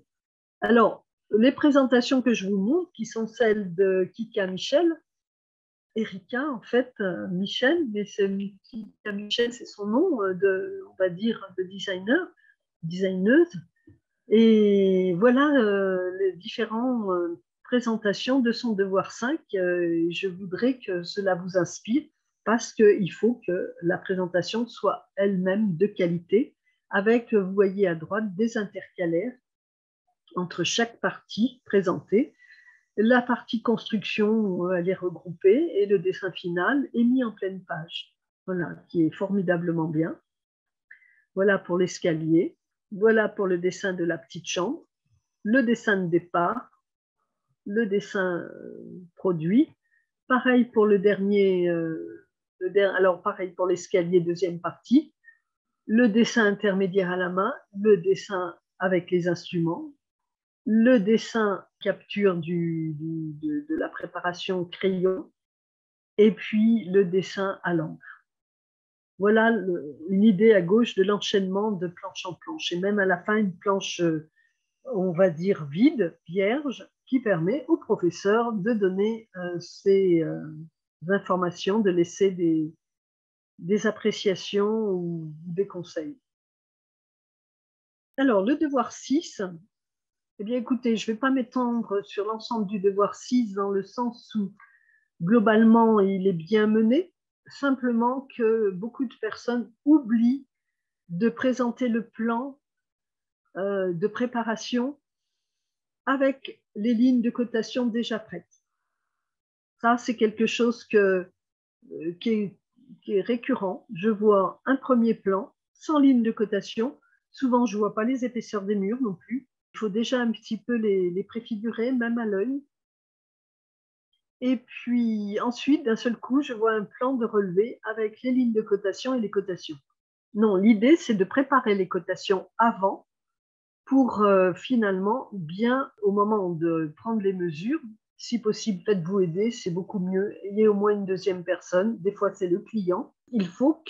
Alors, les présentations que je vous montre, qui sont celles de Kika Michel, Erika, en fait, Michel, mais Kika Michel, c'est son nom on va dire, de designeuse. Et voilà les différentes présentations de son devoir 5. Je voudrais que cela vous inspire parce qu'il faut que la présentation soit elle-même de qualité, avec, vous voyez à droite, des intercalaires entre chaque partie présentée. La partie construction, elle est regroupée et le dessin final est mis en pleine page. Voilà, qui est formidablement bien. Voilà pour l'escalier. Voilà pour le dessin de la petite chambre. Le dessin de départ. Le dessin produit. Pareil pour le dernier. Alors, pareil pour l'escalier, deuxième partie. Le dessin intermédiaire à la main. Le dessin avec les instruments. Le dessin capture de la préparation crayon et puis le dessin à l'encre. Voilà une idée à gauche de l'enchaînement de planche en planche et même à la fin une planche, on va dire vide, vierge, qui permet au professeur de donner ces informations, de laisser des appréciations ou des conseils. Alors, le devoir 6, eh bien, écoutez, je ne vais pas m'étendre sur l'ensemble du devoir 6 dans le sens où, globalement, il est bien mené, simplement que beaucoup de personnes oublient de présenter le plan de préparation avec les lignes de cotation déjà prêtes. Ça, c'est quelque chose qui est récurrent. Je vois un premier plan sans ligne de cotation. Souvent, je ne vois pas les épaisseurs des murs non plus. Il faut déjà un petit peu les préfigurer, même à l'œil. Et puis ensuite, d'un seul coup, je vois un plan de relevé avec les lignes de cotation et les cotations. Non, l'idée, c'est de préparer les cotations avant pour finalement, bien au moment de prendre les mesures, si possible, faites-vous aider, c'est beaucoup mieux. Ayez au moins une deuxième personne. Des fois, c'est le client. Il faut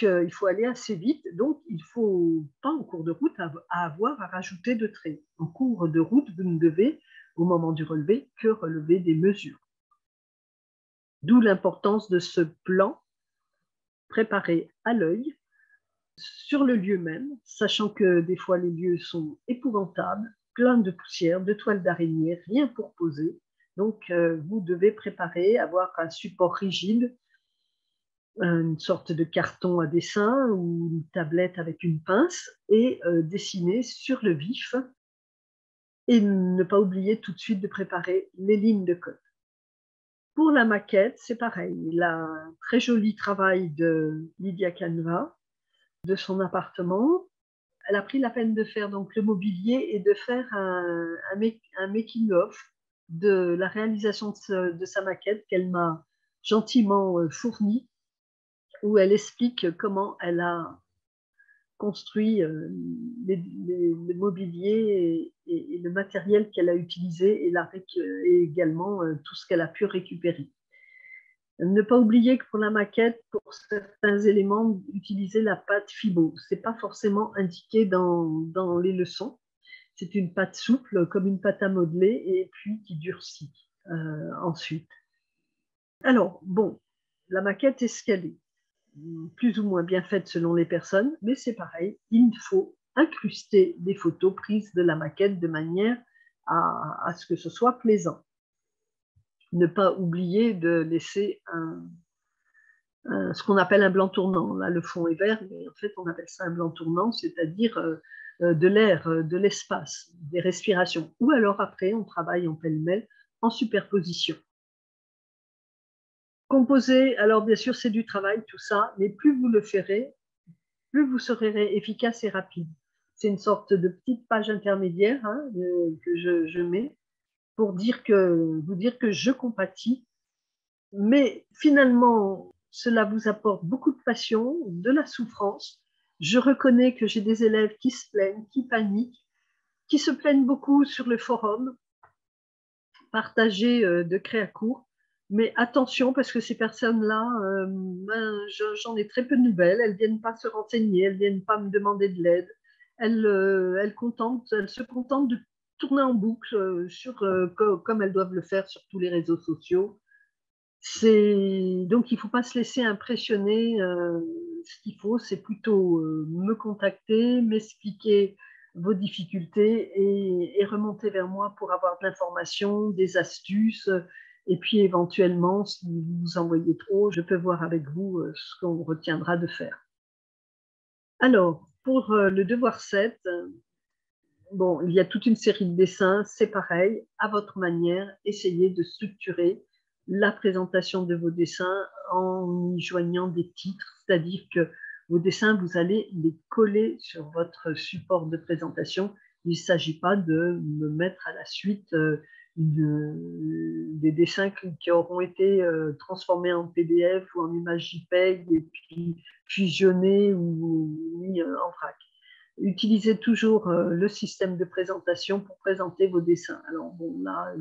aller assez vite, donc il ne faut pas en cours de route avoir à rajouter de traits. En cours de route, vous ne devez, au moment du relevé, que relever des mesures. D'où l'importance de ce plan préparé à l'œil sur le lieu même, sachant que des fois les lieux sont épouvantables, pleins de poussière, de toiles d'araignée, rien pour poser. Donc, vous devez préparer, avoir un support rigide une sorte de carton à dessin ou une tablette avec une pince et dessiner sur le vif et ne pas oublier tout de suite de préparer les lignes de code. Pour la maquette, c'est pareil. Il a un très joli travail de Lydia Canva, de son appartement. Elle a pris la peine de faire donc le mobilier et de faire un making-of de la réalisation de sa maquette qu'elle m'a gentiment fournie, où elle explique comment elle a construit le mobilier et le matériel qu'elle a utilisé et également tout ce qu'elle a pu récupérer. Ne pas oublier que pour la maquette, pour certains éléments, utiliser la pâte Fibo. Ce n'est pas forcément indiqué dans les leçons. C'est une pâte souple, comme une pâte à modeler, et puis qui durcit ensuite. Alors, bon, la maquette est ce qu'elle est. Plus ou moins bien faite selon les personnes, mais c'est pareil, il faut incruster des photos prises de la maquette de manière à ce que ce soit plaisant. Ne pas oublier de laisser ce qu'on appelle un blanc tournant. Là, le fond est vert, mais en fait, on appelle ça un blanc tournant, c'est-à-dire de l'air, de l'espace, des respirations. Ou alors après, on travaille en pêle-mêle, en superposition. Composer, alors bien sûr, c'est du travail, tout ça, mais plus vous le ferez, plus vous serez efficace et rapide. C'est une sorte de petite page intermédiaire que je mets pour vous dire que je compatis. Mais finalement, cela vous apporte beaucoup de passion, de la souffrance. Je reconnais que j'ai des élèves qui se plaignent, qui paniquent, qui se plaignent beaucoup sur le forum, partagé de Créacourt. Mais attention, parce que ces personnes-là, j'en ai très peu de nouvelles. Elles ne viennent pas se renseigner, elles ne viennent pas me demander de l'aide. Elles se contentent de tourner en boucle comme elles doivent le faire sur tous les réseaux sociaux. Donc, il ne faut pas se laisser impressionner. Ce qu'il faut, c'est plutôt me contacter, m'expliquer vos difficultés et remonter vers moi pour avoir de l'information, des astuces. Et puis, éventuellement, si vous vous envoyez trop, je peux voir avec vous ce qu'on retiendra de faire. Alors, pour le devoir 7, bon, il y a toute une série de dessins, c'est pareil, à votre manière, essayez de structurer la présentation de vos dessins en y joignant des titres, c'est-à-dire que vos dessins, vous allez les coller sur votre support de présentation. Il ne s'agit pas de me mettre à la suite des dessins qui auront été transformés en PDF ou en image JPEG et puis fusionnés ou mis en vrac. Utilisez toujours le système de présentation pour présenter vos dessins. Alors bon, là,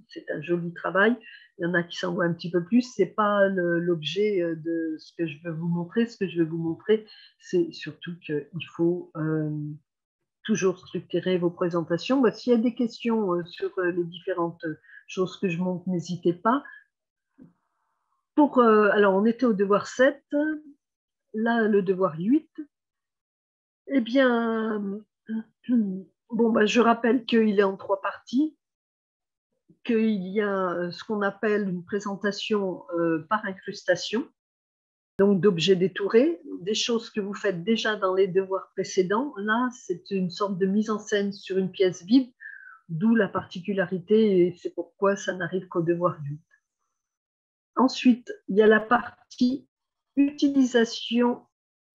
c'est un joli travail. Il y en a qui s'en voient un petit peu plus. Ce n'est pas l'objet de ce que je veux vous montrer. Ce que je veux vous montrer, c'est surtout qu'il faut toujours structurer vos présentations. Bah, s'il y a des questions sur les différentes choses que je montre, n'hésitez pas. Alors, on était au devoir 7. Là, le devoir 8. Eh bien, bon, bah, je rappelle qu'il est en 3 parties, qu'il y a ce qu'on appelle une présentation par incrustation, donc d'objets détourés, des choses que vous faites déjà dans les devoirs précédents. Là, c'est une sorte de mise en scène sur une pièce vide, d'où la particularité, et c'est pourquoi ça n'arrive qu'au devoir 8. Ensuite, il y a la partie utilisation,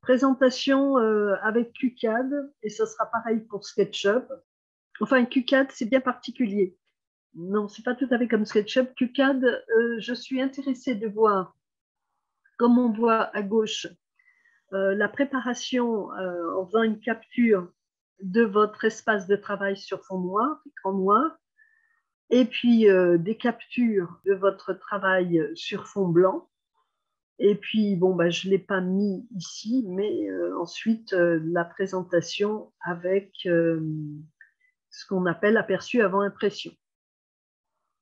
présentation avec QCAD, et ça sera pareil pour SketchUp. Enfin, QCAD, c'est bien particulier. Non, c'est pas tout à fait comme SketchUp. QCAD, je suis intéressée de voir, comme on voit à gauche, la préparation en faisant une capture de votre espace de travail sur fond noir, écran noir, et puis des captures de votre travail sur fond blanc. Et puis, bon, bah, je ne l'ai pas mis ici, mais ensuite, la présentation avec ce qu'on appelle aperçu avant impression.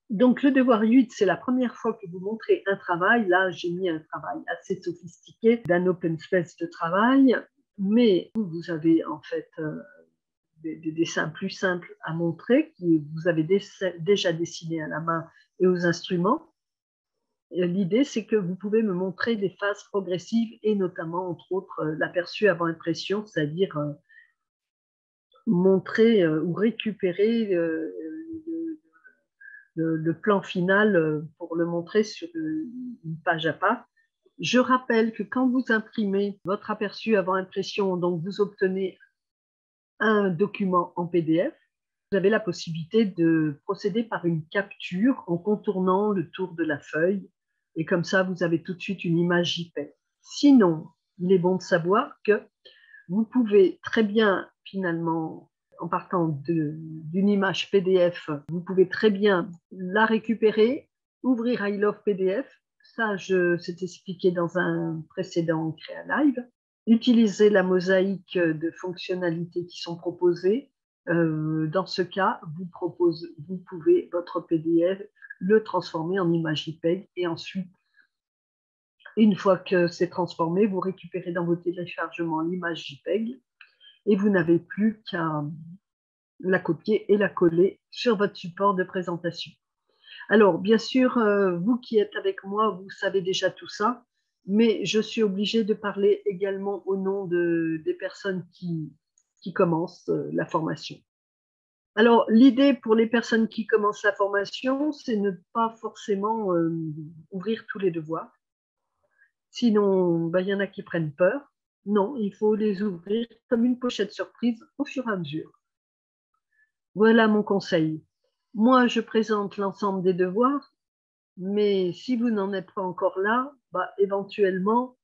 Donc, le devoir 8, c'est la première fois que vous montrez un travail. Là, j'ai mis un travail assez sophistiqué d'un open space de travail, mais vous avez en fait des dessins plus simples à montrer, que vous avez déjà dessinés à la main et aux instruments. L'idée, c'est que vous pouvez me montrer des phases progressives et notamment, entre autres, l'aperçu avant impression, c'est-à-dire montrer ou récupérer le plan final pour le montrer sur une page à part. Je rappelle que quand vous imprimez votre aperçu avant impression, donc vous obtenez un document en PDF, vous avez la possibilité de procéder par une capture en contournant le tour de la feuille et comme ça, vous avez tout de suite une image JPEG. Sinon, il est bon de savoir que vous pouvez très bien, finalement, en partant d'une image PDF, vous pouvez très bien la récupérer, ouvrir I Love PDF. Ça, c'est expliqué dans un précédent Créa Live. Utiliser la mosaïque de fonctionnalités qui sont proposées. Dans ce cas, vous pouvez votre PDF le transformer en image JPEG et ensuite, une fois que c'est transformé, vous récupérez dans vos téléchargements l'image JPEG et vous n'avez plus qu'à la copier et la coller sur votre support de présentation. Alors, bien sûr, vous qui êtes avec moi, vous savez déjà tout ça, mais je suis obligée de parler également au nom des personnes qui commencent la formation. Alors, l'idée pour les personnes qui commencent la formation, c'est ne pas forcément ouvrir tous les devoirs. Sinon, il y en a qui prennent peur. Non, il faut les ouvrir comme une pochette surprise au fur et à mesure. Voilà mon conseil. Moi, je présente l'ensemble des devoirs, mais si vous n'en êtes pas encore là, éventuellement,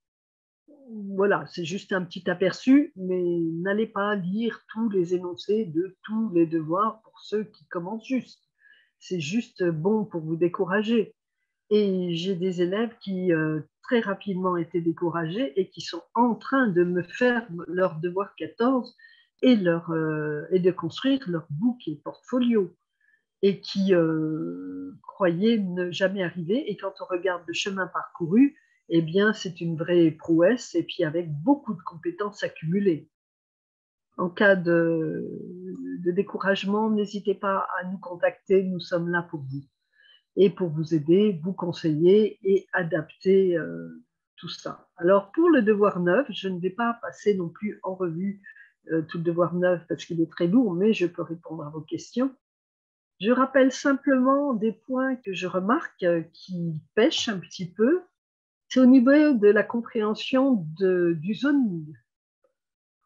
voilà, c'est juste un petit aperçu, mais n'allez pas lire tous les énoncés de tous les devoirs pour ceux qui commencent juste. C'est juste bon pour vous décourager. Et j'ai des élèves qui très rapidement étaient découragés et qui sont en train de me faire leur devoir 14 et de construire leur book et portfolio et qui croyaient ne jamais arriver. Et quand on regarde le chemin parcouru, eh bien, c'est une vraie prouesse et puis avec beaucoup de compétences accumulées. En cas de découragement, n'hésitez pas à nous contacter, nous sommes là pour vous et pour vous aider, vous conseiller et adapter tout ça. Alors, pour le devoir neuf, je ne vais pas passer non plus en revue tout le devoir neuf parce qu'il est très lourd, mais je peux répondre à vos questions. Je rappelle simplement des points que je remarque qui pêchent un petit peu. C'est au niveau de la compréhension du zoning.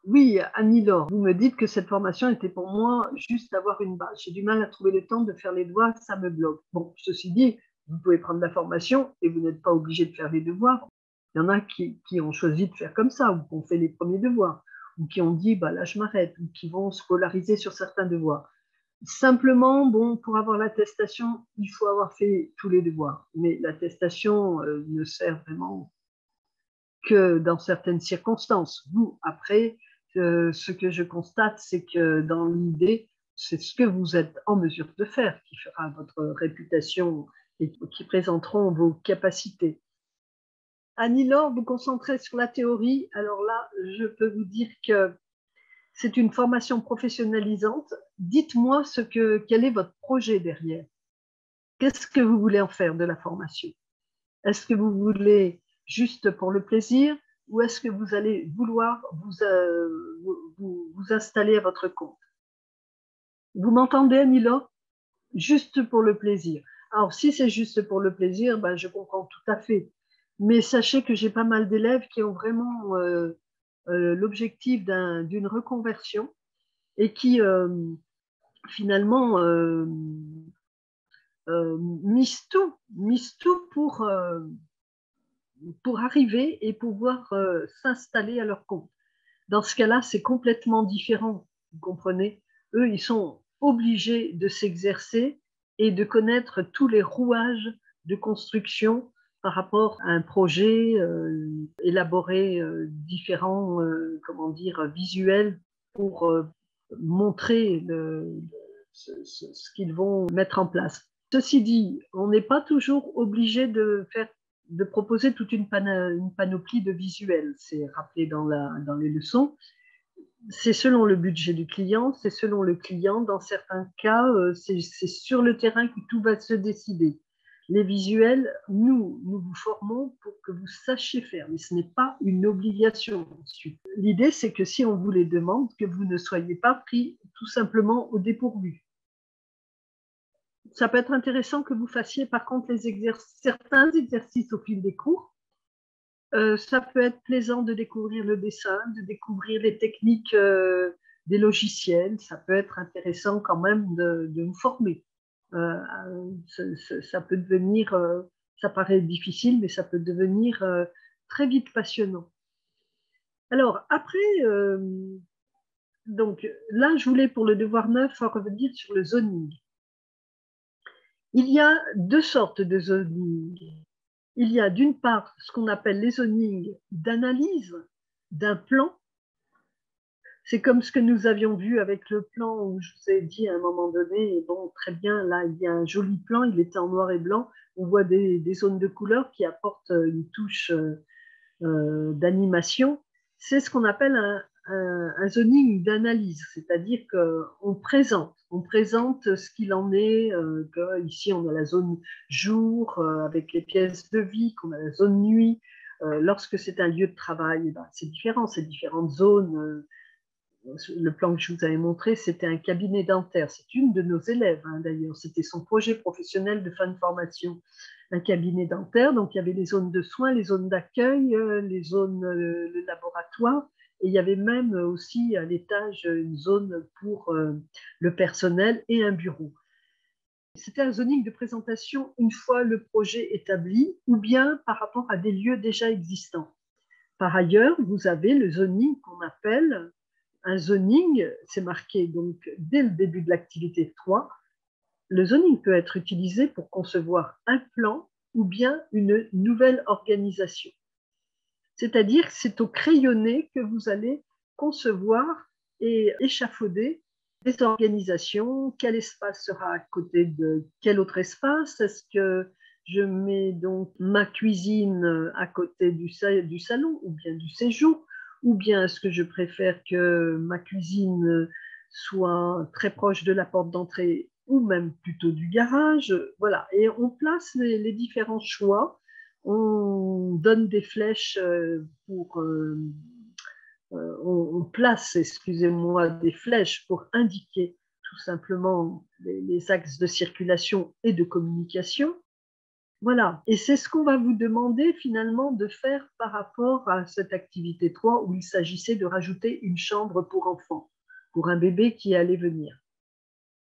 Oui, Annie-Laure, vous me dites que cette formation était pour moi juste avoir une base. J'ai du mal à trouver le temps de faire les devoirs, ça me bloque. Bon, ceci dit, vous pouvez prendre la formation et vous n'êtes pas obligé de faire les devoirs. Il y en a qui ont choisi de faire comme ça, ou qui ont fait les premiers devoirs, ou qui ont dit, là, je m'arrête, ou qui vont scolariser sur certains devoirs. Simplement, bon, pour avoir l'attestation, il faut avoir fait tous les devoirs. Mais l'attestation ne sert vraiment que dans certaines circonstances. Vous, après, ce que je constate, c'est que dans l'idée, c'est ce que vous êtes en mesure de faire qui fera votre réputation et qui présenteront vos capacités. Annie-Laure, vous concentrez sur la théorie. Alors là, je peux vous dire que c'est une formation professionnalisante. Dites-moi quel est votre projet derrière. Qu'est-ce que vous voulez en faire de la formation? Est-ce que vous voulez juste pour le plaisir ou est-ce que vous allez vouloir vous installer à votre compte? Vous m'entendez, Annie-Laure? Juste pour le plaisir. Alors, si c'est juste pour le plaisir, je comprends tout à fait. Mais sachez que j'ai pas mal d'élèves qui ont vraiment l'objectif d'une reconversion et qui finalement misent tout pour arriver et pouvoir s'installer à leur compte. Dans ce cas-là, c'est complètement différent, vous comprenez? Eux, ils sont obligés de s'exercer et de connaître tous les rouages de construction par rapport à un projet, élaborer différents, visuels pour montrer ce qu'ils vont mettre en place. Ceci dit, on n'est pas toujours obligé de proposer toute une panoplie de visuels. C'est rappelé dans les leçons. C'est selon le budget du client, c'est selon le client. Dans certains cas, c'est sur le terrain que tout va se décider. Les visuels, nous vous formons pour que vous sachiez faire, mais ce n'est pas une obligation ensuite. L'idée, c'est que si on vous les demande, que vous ne soyez pas pris tout simplement au dépourvu. Ça peut être intéressant que vous fassiez par contre certains exercices au fil des cours. Ça peut être plaisant de découvrir le dessin, de découvrir les techniques des logiciels. Ça peut être intéressant quand même de vous former. Ça peut devenir, ça paraît difficile, mais ça peut devenir très vite passionnant. Alors après, donc là, je voulais pour le devoir 9 revenir sur le zoning. Il y a deux sortes de zoning. Il y a d'une part ce qu'on appelle les zonings d'analyse d'un plan. C'est comme ce que nous avions vu avec le plan où je vous ai dit à un moment donné, bon, très bien, là, il y a un joli plan, il était en noir et blanc, on voit des zones de couleurs qui apportent une touche d'animation. C'est ce qu'on appelle un zoning d'analyse, c'est-à-dire qu'on présente ce qu'il en est, ici on a la zone jour avec les pièces de vie, qu'on a la zone nuit. Lorsque c'est un lieu de travail, ben, c'est différent, c'est différentes zones. Le plan que je vous avais montré, c'était un cabinet dentaire. C'est une de nos élèves, hein, d'ailleurs. C'était son projet professionnel de fin de formation. Un cabinet dentaire, donc il y avait les zones de soins, les zones d'accueil, les zones, le laboratoire. Et il y avait même aussi à l'étage une zone pour le personnel et un bureau. C'était un zoning de présentation une fois le projet établi ou bien par rapport à des lieux déjà existants. Par ailleurs, vous avez le zoning qu'on appelle un zoning, c'est marqué donc dès le début de l'activité 3, le zoning peut être utilisé pour concevoir un plan ou bien une nouvelle organisation. C'est-à-dire que c'est au crayonné que vous allez concevoir et échafauder des organisations. Quel espace sera à côté de quel autre espace? Est-ce que je mets donc ma cuisine à côté du salon ou bien du séjour? Ou bien est-ce que je préfère que ma cuisine soit très proche de la porte d'entrée ou même plutôt du garage? Voilà, et on place les différents choix. On donne des flèches on place, excusez-moi, des flèches pour indiquer tout simplement les axes de circulation et de communication. Voilà, et c'est ce qu'on va vous demander finalement de faire par rapport à cette activité 3 où il s'agissait de rajouter une chambre pour enfants, pour un bébé qui allait venir.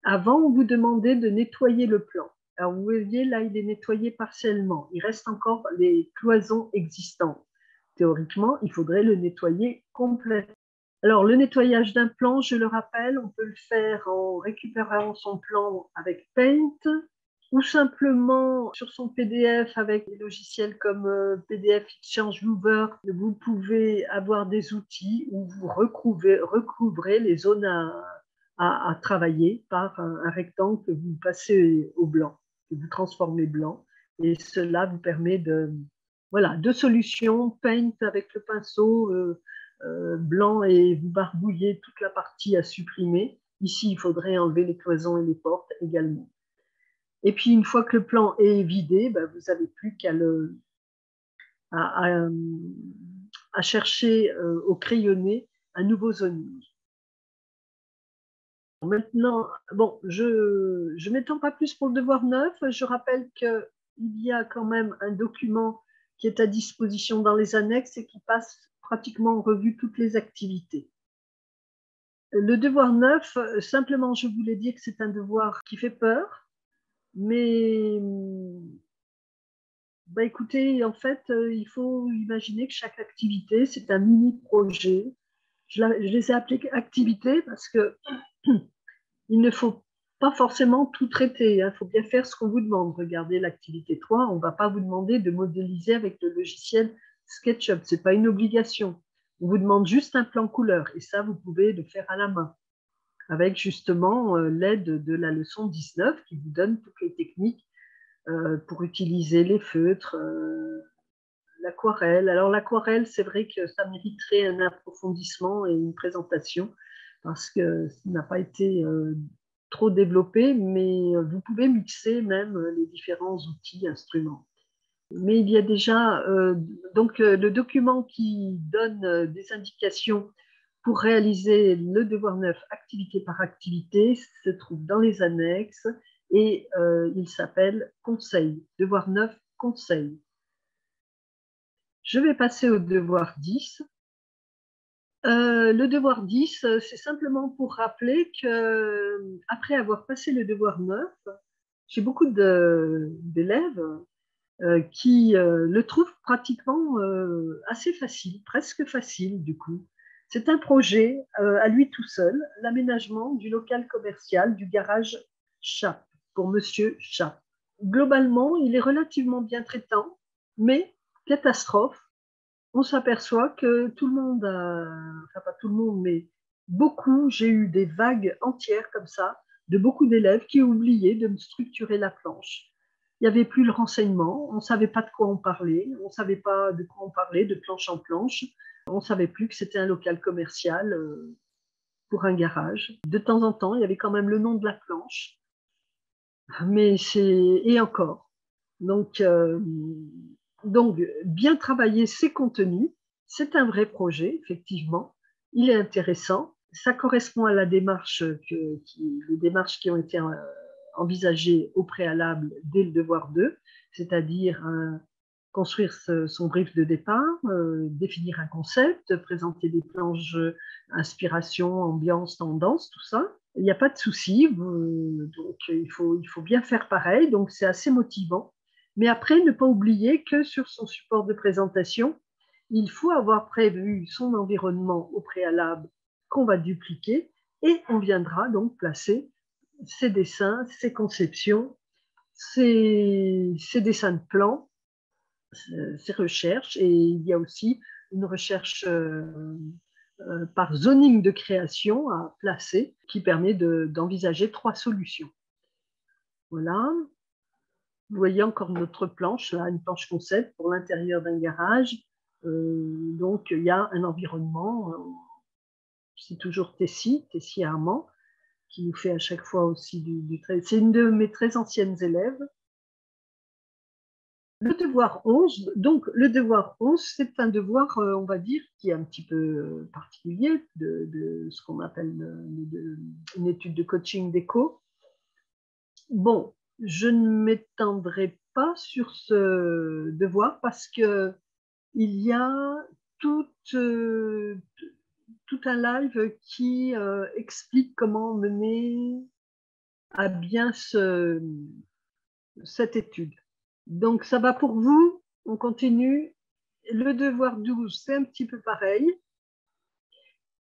Avant, on vous demandait de nettoyer le plan. Alors, vous voyez, là, il est nettoyé partiellement. Il reste encore les cloisons existantes. Théoriquement, il faudrait le nettoyer complètement. Alors, le nettoyage d'un plan, je le rappelle, on peut le faire en récupérant son plan avec Paint ou simplement sur son PDF avec des logiciels comme PDF Exchange Mover. Vous pouvez avoir des outils où vous recouvrez les zones à travailler par un rectangle que vous passez au blanc, que vous transformez blanc. Et cela vous permet voilà, deux solutions, Paint avec le pinceau blanc et vous barbouillez toute la partie à supprimer. Ici, il faudrait enlever les cloisons et les portes également. Et puis, une fois que le plan est vidé, ben, vous n'avez plus qu'à à chercher au crayonné un nouveau zoning. Maintenant, bon, je ne m'étends pas plus pour le devoir 9. Je rappelle qu'il y a quand même un document qui est à disposition dans les annexes et qui passe pratiquement en revue toutes les activités. Le devoir 9, simplement, je voulais dire que c'est un devoir qui fait peur, mais bah, écoutez, en fait, il faut imaginer que chaque activité, c'est un mini-projet. Je les ai appelés activités parce que il ne faut pas forcément tout traiter. Il faut bien faire ce qu'on vous demande. Regardez l'activité 3, on ne va pas vous demander de modéliser avec le logiciel SketchUp. Ce n'est pas une obligation. On vous demande juste un plan couleur. Et ça, vous pouvez le faire à la main avec justement l'aide de la leçon 19 qui vous donne toutes les techniques pour utiliser les feutres, l'aquarelle. Alors l'aquarelle, c'est vrai que ça mériterait un approfondissement et une présentation parce que ça n'a pas été trop développé, mais vous pouvez mixer même les différents outils, instruments. Mais il y a déjà le document qui donne des indications pour réaliser le devoir neuf activité par activité se trouve dans les annexes et il s'appelle Conseil, devoir neuf Conseil. Je vais passer au devoir 10. Le devoir 10, c'est simplement pour rappeler que après avoir passé le devoir 9, j'ai beaucoup d'élèves qui le trouvent pratiquement assez facile, presque facile du coup. C'est un projet à lui tout seul, l'aménagement du local commercial du garage Chappe, pour Monsieur Chappe. Globalement, il est relativement bien traitant, mais catastrophe, on s'aperçoit que tout le monde, enfin pas tout le monde, mais beaucoup, j'ai eu des vagues entières comme ça, de beaucoup d'élèves qui ont oublié de me structurer la planche. Il n'y avait plus le renseignement, on ne savait pas de quoi on parlait, on ne savait pas de quoi on parlait, de planche en planche, on ne savait plus que c'était un local commercial pour un garage. De temps en temps, il y avait quand même le nom de la planche, mais c'est... et encore. Donc, bien travailler ses contenus, c'est un vrai projet, effectivement. Il est intéressant. Ça correspond à la démarche les démarches qui ont été envisagées au préalable dès le devoir 2, c'est-à-dire construire son brief de départ, définir un concept, présenter des planches inspiration, ambiance, tendance, tout ça. Il n'y a pas de souci, donc il faut bien faire pareil, donc c'est assez motivant. Mais après, ne pas oublier que sur son support de présentation, il faut avoir prévu son environnement au préalable qu'on va dupliquer et on viendra donc placer ses dessins, ses conceptions, ses dessins de plans, ses recherches. Et il y a aussi une recherche par zoning de création à placer qui permet d'envisager 3 solutions. Voilà. Vous voyez encore notre planche, là, une planche concept pour l'intérieur d'un garage. Donc, il y a un environnement, c'est toujours Tessie Armand, qui nous fait à chaque fois aussi du trait. C'est une de mes très anciennes élèves. Le devoir 11, donc le devoir 11, c'est un devoir, on va dire, qui est un petit peu particulier de ce qu'on appelle une étude de coaching d'éco. Bon, je ne m'étendrai pas sur ce devoir parce que il y a tout un live qui explique comment mener à bien cette étude. Donc, ça va pour vous, on continue. Le devoir 12, c'est un petit peu pareil.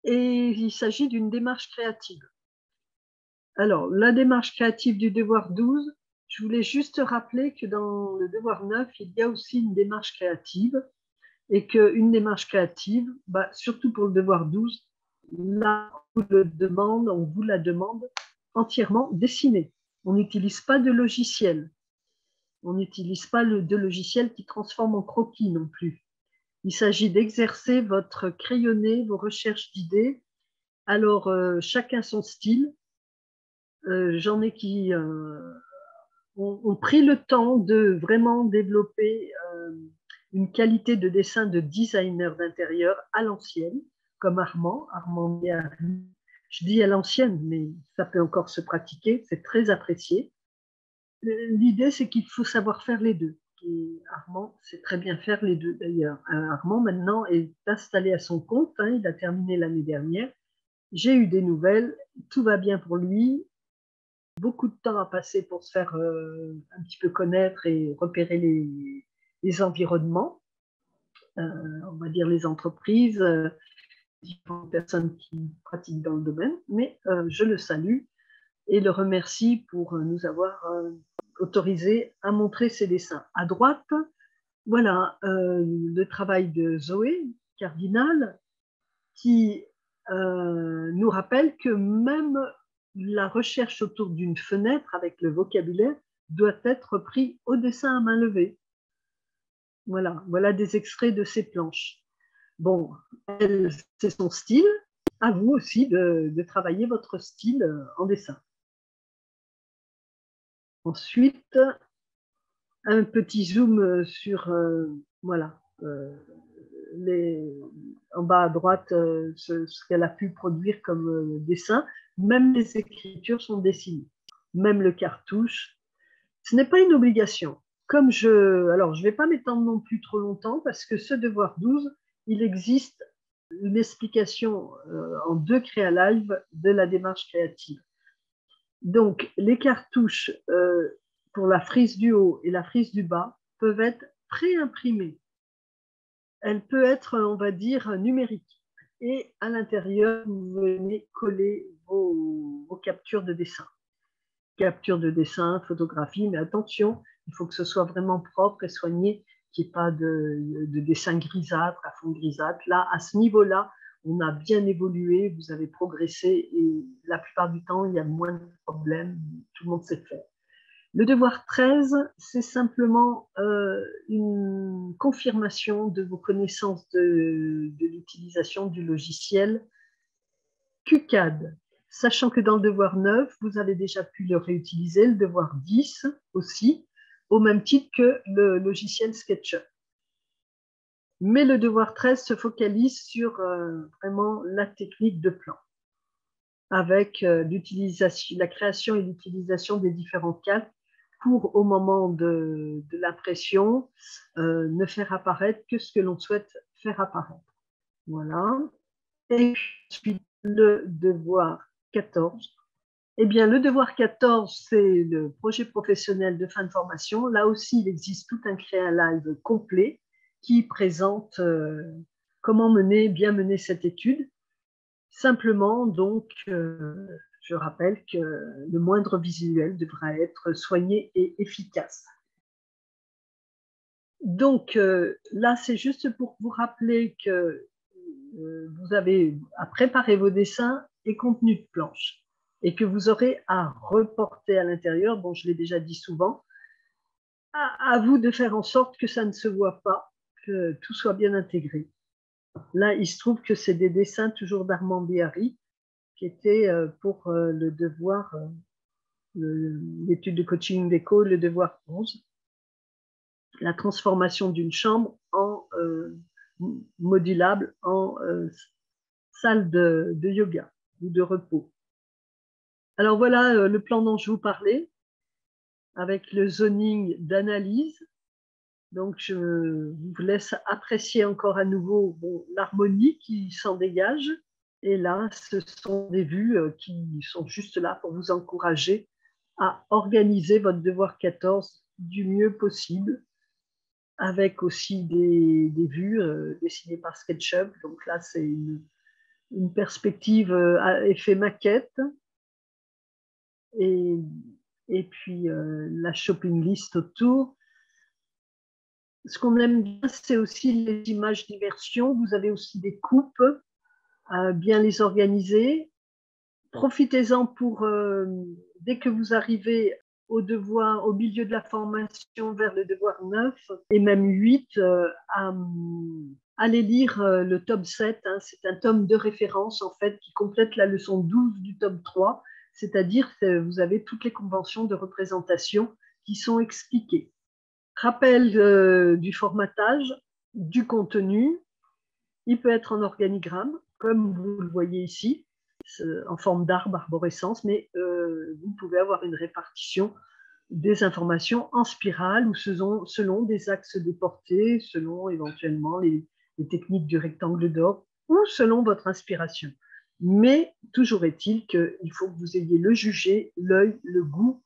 Et il s'agit d'une démarche créative. Alors, la démarche créative du devoir 12, je voulais juste rappeler que dans le devoir 9, il y a aussi une démarche créative et qu'une démarche créative, surtout pour le devoir 12, là, on vous la demande entièrement dessinée. On n'utilise pas de logiciel. On n'utilise pas de logiciel qui transforme en croquis non plus. Il s'agit d'exercer votre crayonné, vos recherches d'idées. Alors, chacun son style. J'en ai qui ont pris le temps de vraiment développer une qualité de dessin de designer d'intérieur à l'ancienne, comme Armand. Je dis à l'ancienne, mais ça peut encore se pratiquer, c'est très apprécié. L'idée, c'est qu'il faut savoir faire les deux. Et Armand sait très bien faire les deux d'ailleurs. Armand maintenant est installé à son compte, hein, il a terminé l'année dernière. J'ai eu des nouvelles, tout va bien pour lui. Beaucoup de temps à passer pour se faire un petit peu connaître et repérer les environnements, on va dire les entreprises, différentes personnes qui pratiquent dans le domaine, mais je le salue et le remercie pour nous avoir autorisé à montrer ses dessins. À droite, voilà le travail de Zoé Cardinal qui nous rappelle que même la recherche autour d'une fenêtre avec le vocabulaire doit être pris au dessin à main levée. Voilà des extraits de ces planches. Bon, c'est son style. À vous aussi de travailler votre style en dessin. Ensuite, un petit zoom sur, voilà, en bas à droite, ce qu'elle a pu produire comme dessin. Même les écritures sont dessinées, même le cartouche. Ce n'est pas une obligation. Alors, je ne vais pas m'étendre non plus trop longtemps parce que ce devoir 12, il existe une explication en 2 créa live de la démarche créative. Donc, les cartouches pour la frise du haut et la frise du bas peuvent être pré-imprimées. Elle peut être, on va dire, numérique. Et à l'intérieur, vous venez coller vos captures de dessin. Capture de dessin, photographie, mais attention, il faut que ce soit vraiment propre et soigné, qu'il n'y ait pas de dessin grisâtre, à fond grisâtre. Là, à ce niveau-là, on a bien évolué, vous avez progressé et la plupart du temps, il y a moins de problèmes, tout le monde sait faire. Le devoir 13, c'est simplement une confirmation de vos connaissances de l'utilisation du logiciel QCAD. Sachant que dans le devoir 9, vous avez déjà pu le réutiliser, le devoir 10 aussi, au même titre que le logiciel SketchUp. Mais le devoir 13 se focalise sur vraiment la technique de plan, avec la création et l'utilisation des différents calques pour, au moment de l'impression, ne faire apparaître que ce que l'on souhaite faire apparaître. Voilà. Et puis, le devoir 14. Eh bien, le devoir 14, c'est le projet professionnel de fin de formation. Là aussi, il existe tout un créa live complet qui présente comment bien mener cette étude. Simplement, donc, je rappelle que le moindre visuel devra être soigné et efficace. Donc, là, c'est juste pour vous rappeler que vous avez à préparer vos dessins et contenus de planche et que vous aurez à reporter à l'intérieur. Bon, je l'ai déjà dit souvent, à vous de faire en sorte que ça ne se voit pas, que tout soit bien intégré. Là, il se trouve que c'est des dessins toujours d'Armand Béhari qui étaient pour le devoir, l'étude de coaching déco, le devoir 11, la transformation d'une chambre en modulable en salle de yoga ou de repos. Alors voilà le plan dont je vous parlais, avec le zoning d'analyse. Donc je vous laisse apprécier encore à nouveau l'harmonie qui s'en dégage. Et là, ce sont des vues qui sont juste là pour vous encourager à organiser votre devoir 14 du mieux possible, avec aussi des vues dessinées par SketchUp. Donc là, c'est une perspective à effet maquette. Et puis la shopping list autour. Ce qu'on aime bien, c'est aussi les images d'immersion. Vous avez aussi des coupes, bien les organiser. Profitez-en pour, dès que vous arrivez au milieu de la formation, vers le devoir 9 et même 8, allez lire le tome 7. Hein. C'est un tome de référence, en fait, qui complète la leçon 12 du tome 3. C'est-à-dire que vous avez toutes les conventions de représentation qui sont expliquées. Rappel du formatage, du contenu. Il peut être en organigramme, comme vous le voyez ici, en forme d'arbre, arborescence, mais vous pouvez avoir une répartition des informations en spirale ou selon des axes déportés, selon éventuellement les techniques du rectangle d'or ou selon votre inspiration. Mais toujours est-il qu'il faut que vous ayez le jugé, l'œil, le goût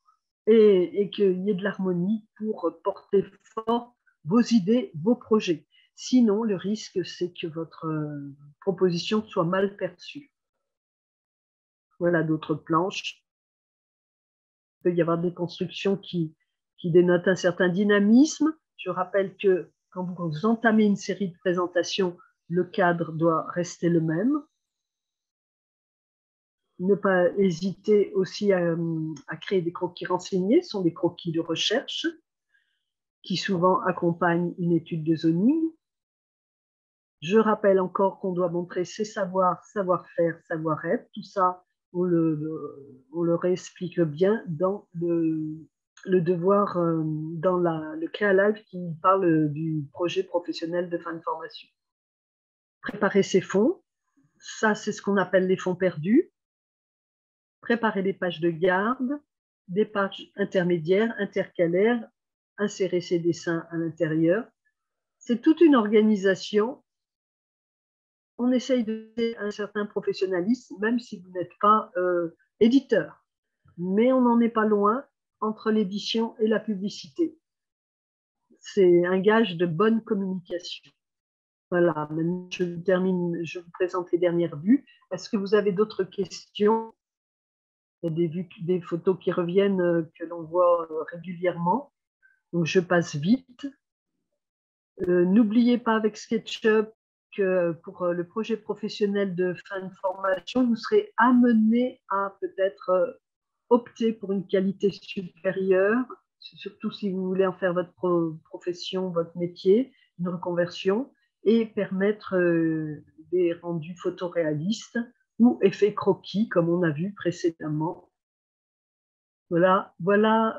et qu'il y ait de l'harmonie pour porter fort vos idées, vos projets. Sinon, le risque, c'est que votre proposition soit mal perçue. Voilà d'autres planches. Il peut y avoir des constructions qui dénotent un certain dynamisme. Je rappelle que quand vous entamez une série de présentations, le cadre doit rester le même. Ne pas hésiter aussi à créer des croquis renseignés. Ce sont des croquis de recherche qui souvent accompagnent une étude de zoning. Je rappelle encore qu'on doit montrer ses savoirs, savoir-faire, savoir-être. Tout ça, on le réexplique bien dans le devoir dans le Créalive qui parle du projet professionnel de fin de formation. Préparer ses fonds, ça c'est ce qu'on appelle les fonds perdus. Préparer des pages de garde, des pages intermédiaires, intercalaires, insérer ses dessins à l'intérieur. C'est toute une organisation. On essaye de faire un certain professionnalisme, même si vous n'êtes pas éditeur. Mais on n'en est pas loin entre l'édition et la publicité. C'est un gage de bonne communication. Voilà, maintenant je termine, je vous présente les dernières vues. Est-ce que vous avez d'autres questions? Il y a des photos qui reviennent que l'on voit régulièrement. Donc, je passe vite. N'oubliez pas avec SketchUp que pour le projet professionnel de fin de formation, vous serez amené à peut-être opter pour une qualité supérieure, surtout si vous voulez en faire votre profession, votre métier, une reconversion, et permettre des rendus photoréalistes ou effets croquis, comme on a vu précédemment. Voilà,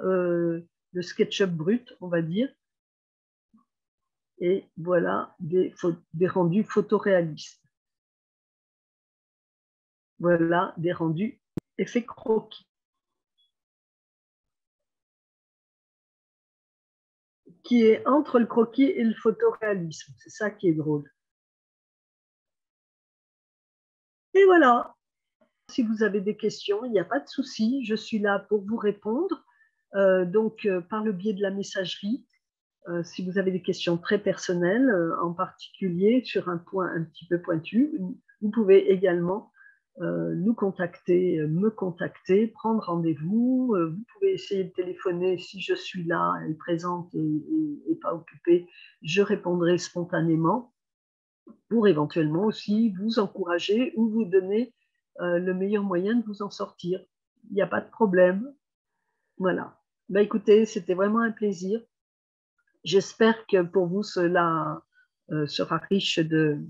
le SketchUp brut, on va dire. Et voilà des rendus photoréalistes. Voilà des rendus effets croquis. Qui est entre le croquis et le photoréalisme. C'est ça qui est drôle. Et voilà. Si vous avez des questions, il n'y a pas de souci. Je suis là pour vous répondre. Donc, par le biais de la messagerie, si vous avez des questions très personnelles, en particulier sur un point un petit peu pointu, vous pouvez également nous contacter, me contacter, prendre rendez-vous. Vous pouvez essayer de téléphoner si je suis là, et présente et pas occupée. Je répondrai spontanément pour éventuellement aussi vous encourager ou vous donner le meilleur moyen de vous en sortir. Il n'y a pas de problème. Voilà. Ben, écoutez, c'était vraiment un plaisir. J'espère que pour vous, cela sera riche de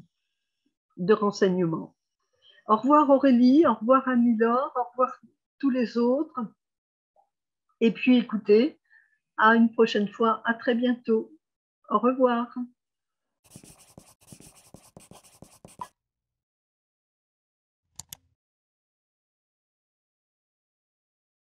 renseignements. Au revoir Aurélie, au revoir Annie-Laure, au revoir tous les autres. Et puis écoutez, à une prochaine fois, à très bientôt. Au revoir.